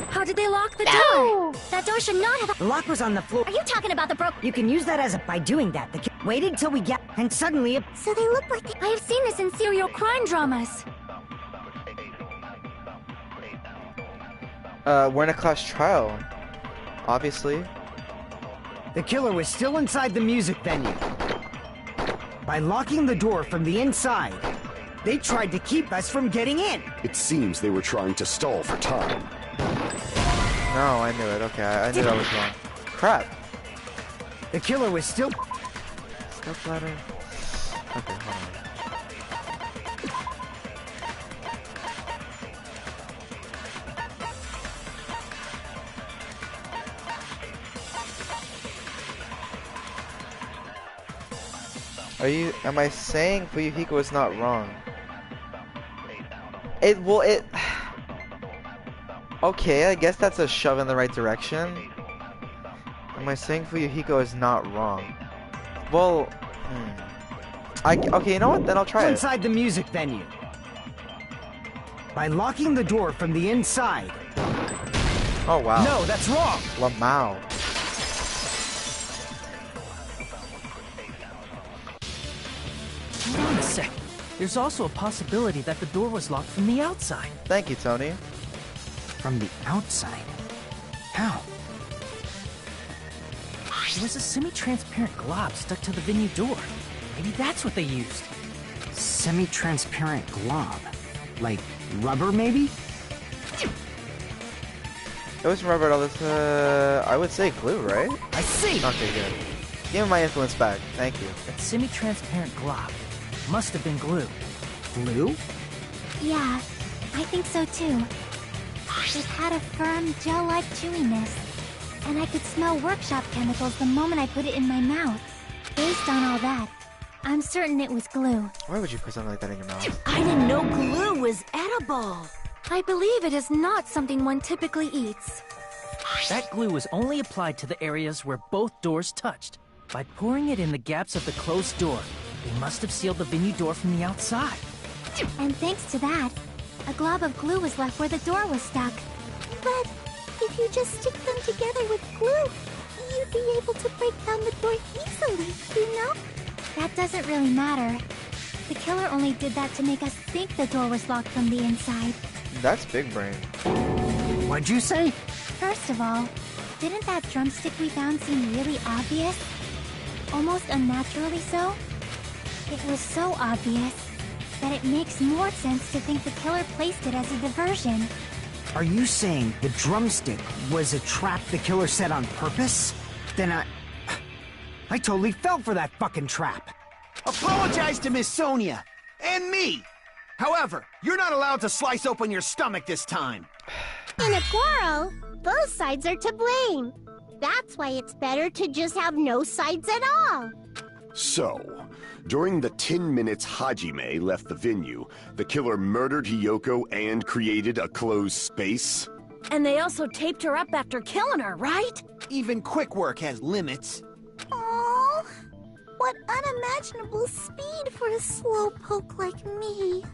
How did they lock the door? That door should not have... The lock was on the floor. Are you talking about the You can use that as a... By doing that, waited till we get... And suddenly... So they look like... I have seen this in serial crime dramas. We're in a class trial. Obviously. The killer was still inside the music venue. By locking the door from the inside, they tried to keep us from getting in. It seems they were trying to stall for time. No, I knew it. Okay, I knew that was wrong. Crap. The killer was still... Step ladder. Okay, hold on. Am I saying Fuyuhiko is not wrong? Okay, I guess that's a shove in the right direction. Am I saying Fuyuhiko is not wrong? Well, okay, you know what? Then I'll try it. Inside the music venue. By locking the door from the inside. Oh, wow. No, that's wrong. Lamau. Hold on a sec. There's also a possibility that the door was locked from the outside. Thank you, Tony. From the outside? How? There was a semi-transparent glob stuck to the venue door. Maybe that's what they used. Semi-transparent glob? Like rubber, maybe? It was rubber, all this, I would say glue, right? I see! Okay, good. Give me my influence back. Thank you. That semi-transparent glob must have been glue. Glue? Yeah, I think so too. It had a firm, gel-like chewiness, and I could smell workshop chemicals the moment I put it in my mouth. Based on all that, I'm certain it was glue. Why would you put something like that in your mouth? I didn't know glue was edible. I believe it is not something one typically eats. That glue was only applied to the areas where both doors touched. By pouring it in the gaps of the closed door, they must have sealed the venue door from the outside. And thanks to that, a glob of glue was left where the door was stuck. But if you just stick them together with glue, you'd be able to break down the door easily, you know? That doesn't really matter. The killer only did that to make us think the door was locked from the inside. That's big brain. What'd you say? First of all, didn't that drumstick we found seem really obvious? Almost unnaturally so? It was so obvious that it makes more sense to think the killer placed it as a diversion. Are you saying the drumstick was a trap the killer set on purpose? Then I totally fell for that fucking trap. Apologize to Miss Sonia. And me. However, you're not allowed to slice open your stomach this time. In a quarrel, both sides are to blame. That's why it's better to just have no sides at all. So, during the 10 minutes Hajime left the venue, the killer murdered Hiyoko and created a closed space? And they also taped her up after killing her, right? Even quick work has limits. Oh, what unimaginable speed for a slowpoke like me.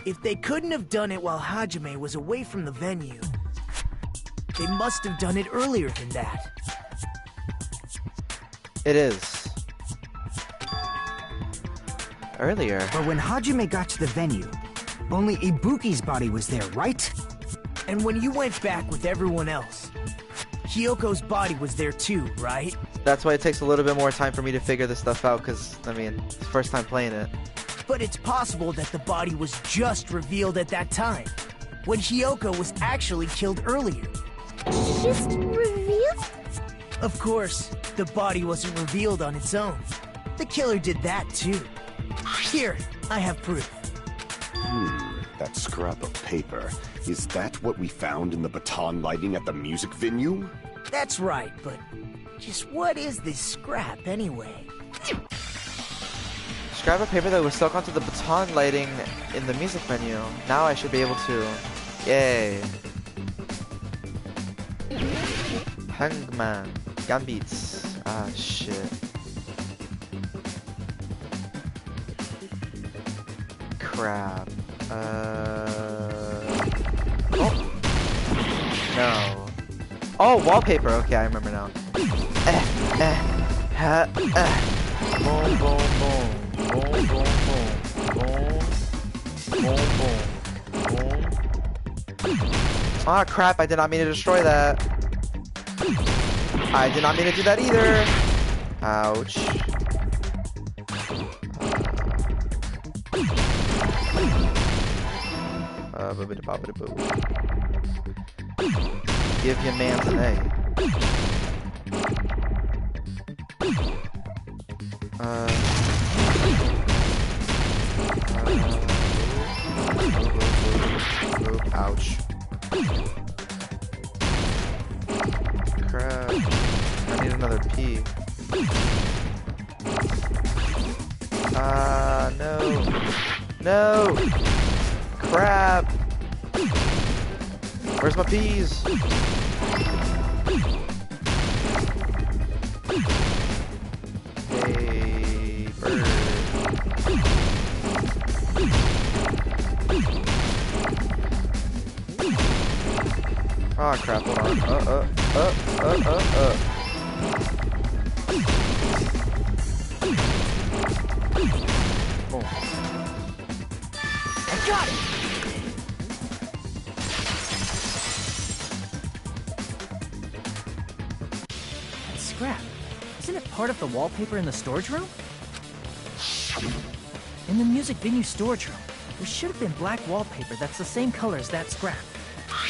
If they couldn't have done it while Hajime was away from the venue, they must have done it earlier than that. It is. Earlier. But when Hajime got to the venue, only Ibuki's body was there, right? And when you went back with everyone else, Hiyoko's body was there too, right? That's why it takes a little bit more time for me to figure this stuff out, because, I mean, it's the first time playing it. But it's possible that the body was just revealed at that time, when Hiyoko was actually killed earlier. Just revealed? Of course, the body wasn't revealed on its own. The killer did that too. Here, I have proof. That scrap of paper. Is that what we found in the baton lighting at the music venue? That's right, but just what is this scrap anyway? Scrap of paper that was stuck onto the baton lighting in the music venue. Now I should be able to. Yay. Hangman. Gambits. Ah, shit. Crap. Oh. No. Oh, wallpaper. Okay, I remember now. Boom, boom, boom. Boom, boom, boom. Boom, boom, boom. Ah, crap. I did not mean to destroy that. I did not mean to do that either. Ouch. Give your man an A. Ouch. Crap. I need another P. No! Crap! Where's my peas? Hey, bird. Oh crap, hold on. Oh. I got it! That scrap. Isn't it part of the wallpaper in the storage room? In the music venue storage room, there should have been black wallpaper that's the same color as that scrap.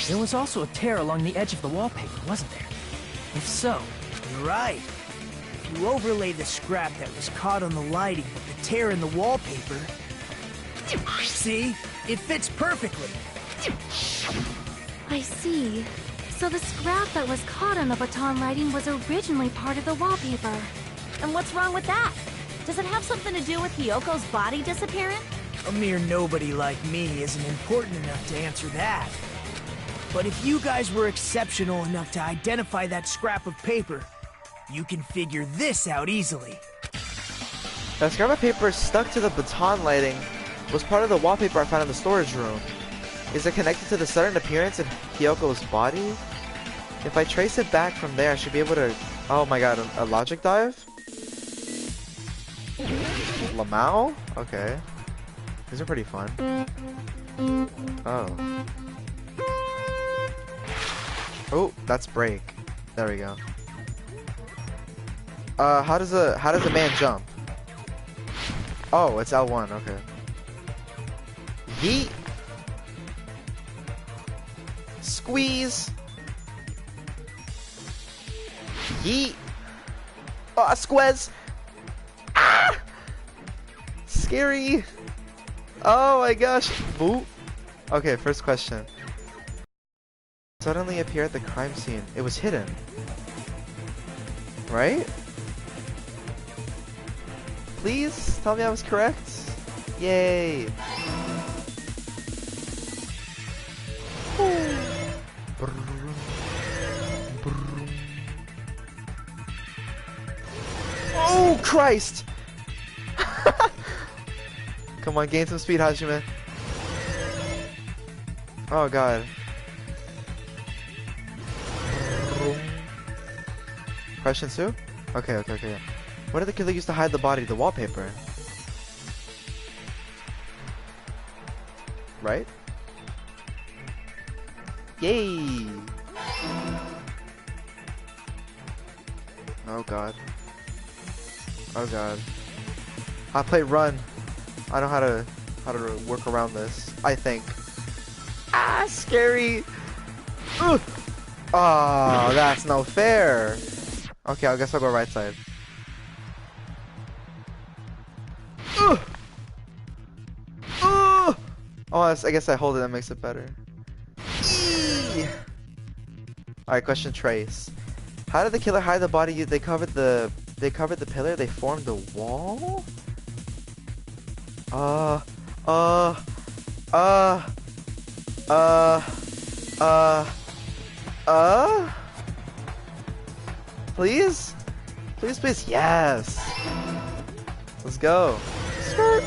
There was also a tear along the edge of the wallpaper, wasn't there? If so... You're right. If you overlay the scrap that was caught on the lighting with the tear in the wallpaper... See? It fits perfectly. I see. So the scrap that was caught on the baton lighting was originally part of the wallpaper. And what's wrong with that? Does it have something to do with Hyoko's body disappearing? A mere nobody like me isn't important enough to answer that. But if you guys were exceptional enough to identify that scrap of paper, you can figure this out easily. That scrap of paper stuck to the baton lighting was part of the wallpaper I found in the storage room. Is it connected to the sudden appearance in Hyoko's body? If I trace it back from there, I should be able to... Oh my god, a logic dive? Lamau? Okay. These are pretty fun. Oh. Oh, that's break. There we go. How does a man jump? Oh, it's L1, okay. Yeet! Squeeze! Yeet! Oh, squeeze! Ah! Scary! Oh my gosh! Boop! Okay, first question. Suddenly appear at the crime scene. It was hidden. Right? Please tell me I was correct. Yay! Oh Christ! Come on, gain some speed, Hajime. Oh god. Question 2? Okay. Where did the killer use to hide the body? The wallpaper. Right? Yay! Oh god. Oh god. I play run. I know how to work around this. I think. Ah, scary! Ugh. Oh, that's no fair. Okay, I guess I'll go right side. Ugh. Ugh. Oh, I guess I hold it. That makes it better. Alright, question trace. How did the killer hide the body? They covered the pillar. They formed a wall. Please? Please, yes! Let's go. Skirt!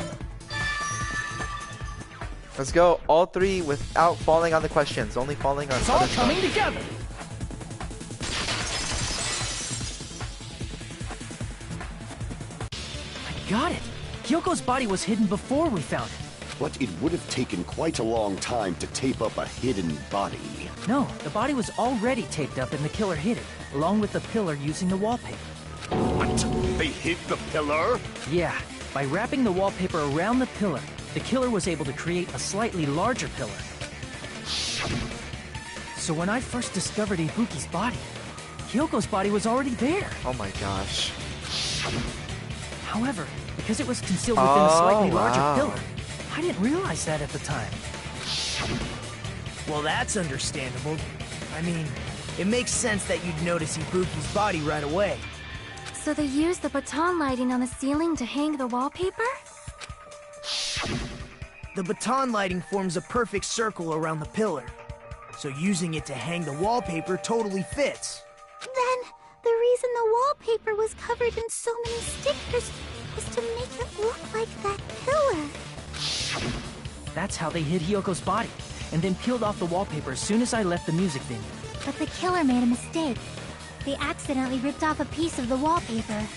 Let's go, all three without falling on the questions, only falling on It's all other coming stuff. together! I got it! Hyoko's body was hidden before we found it. But it would have taken quite a long time to tape up a hidden body. No, the body was already taped up and the killer hid it, along with the pillar using the wallpaper. What? They hid the pillar? Yeah, by wrapping the wallpaper around the pillar, the killer was able to create a slightly larger pillar. So when I first discovered Ibuki's body, Hyoko's body was already there. Oh my gosh. However, because it was concealed within a slightly larger pillar, I didn't realize that at the time. Well, that's understandable. I mean, it makes sense that you'd notice Ibuki's body right away. So they used the baton lighting on the ceiling to hang the wallpaper? The baton lighting forms a perfect circle around the pillar. So using it to hang the wallpaper totally fits. Then, the reason the wallpaper was covered in so many stickers was to make it look like that pillar. That's how they hid Hyoko's body, and then peeled off the wallpaper as soon as I left the music venue. But the killer made a mistake. They accidentally ripped off a piece of the wallpaper.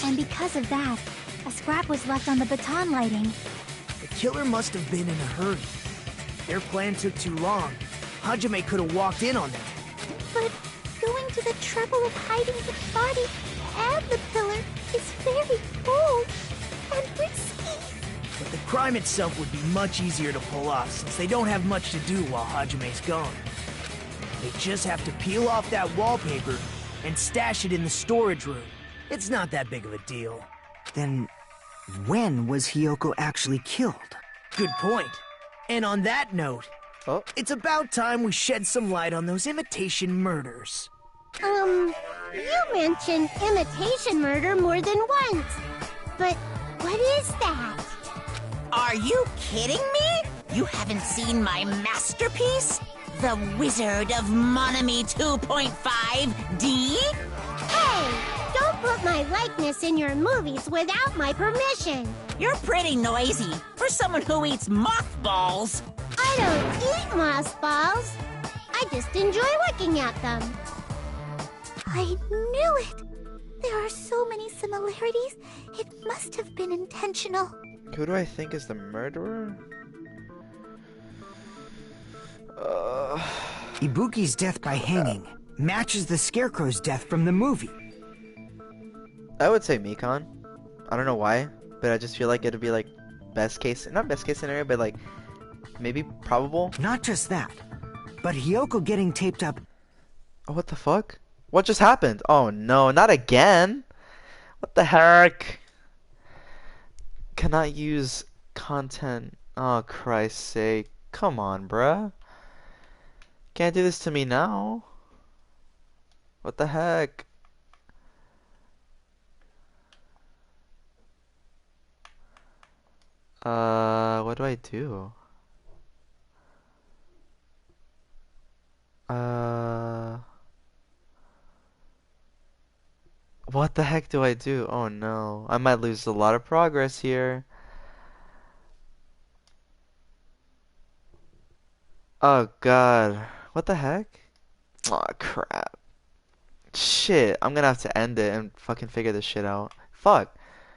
And because of that, a scrap was left on the baton lighting. The killer must have been in a hurry. Their plan took too long. Hajime could have walked in on them. But going to the trouble of hiding the body and the pillar is very bold and risky. But the crime itself would be much easier to pull off since they don't have much to do while Hajime's gone. They just have to peel off that wallpaper and stash it in the storage room. It's not that big of a deal. Then, when was Hyoko actually killed? Good point. And on that note, it's about time we shed some light on those imitation murders. You mentioned imitation murder more than once. But what is that? Are you kidding me? You haven't seen my masterpiece? The Wizard of Monami 2.5D? Hey, don't put my likeness in your movies without my permission. You're pretty noisy for someone who eats mothballs. I don't eat mothballs. I just enjoy looking at them. I knew it. There are so many similarities. It must have been intentional. Who do I think is the murderer? Ibuki's death by hanging matches the Scarecrow's death from the movie. I would say Mikan. I don't know why, but I just feel like it'd be like best case, not best case scenario, but like maybe probable. Not just that, but Hyoko getting taped up. Oh, what the fuck? What just happened? Oh no, not again! What the heck? Cannot use content. Oh, Christ's sake. Come on, bruh. Can't do this to me now. What the heck? What do I do? What the heck do I do? Oh no. I might lose a lot of progress here. Oh god. What the heck? Oh crap. Shit. I'm gonna have to end it and fucking figure this shit out. Fuck.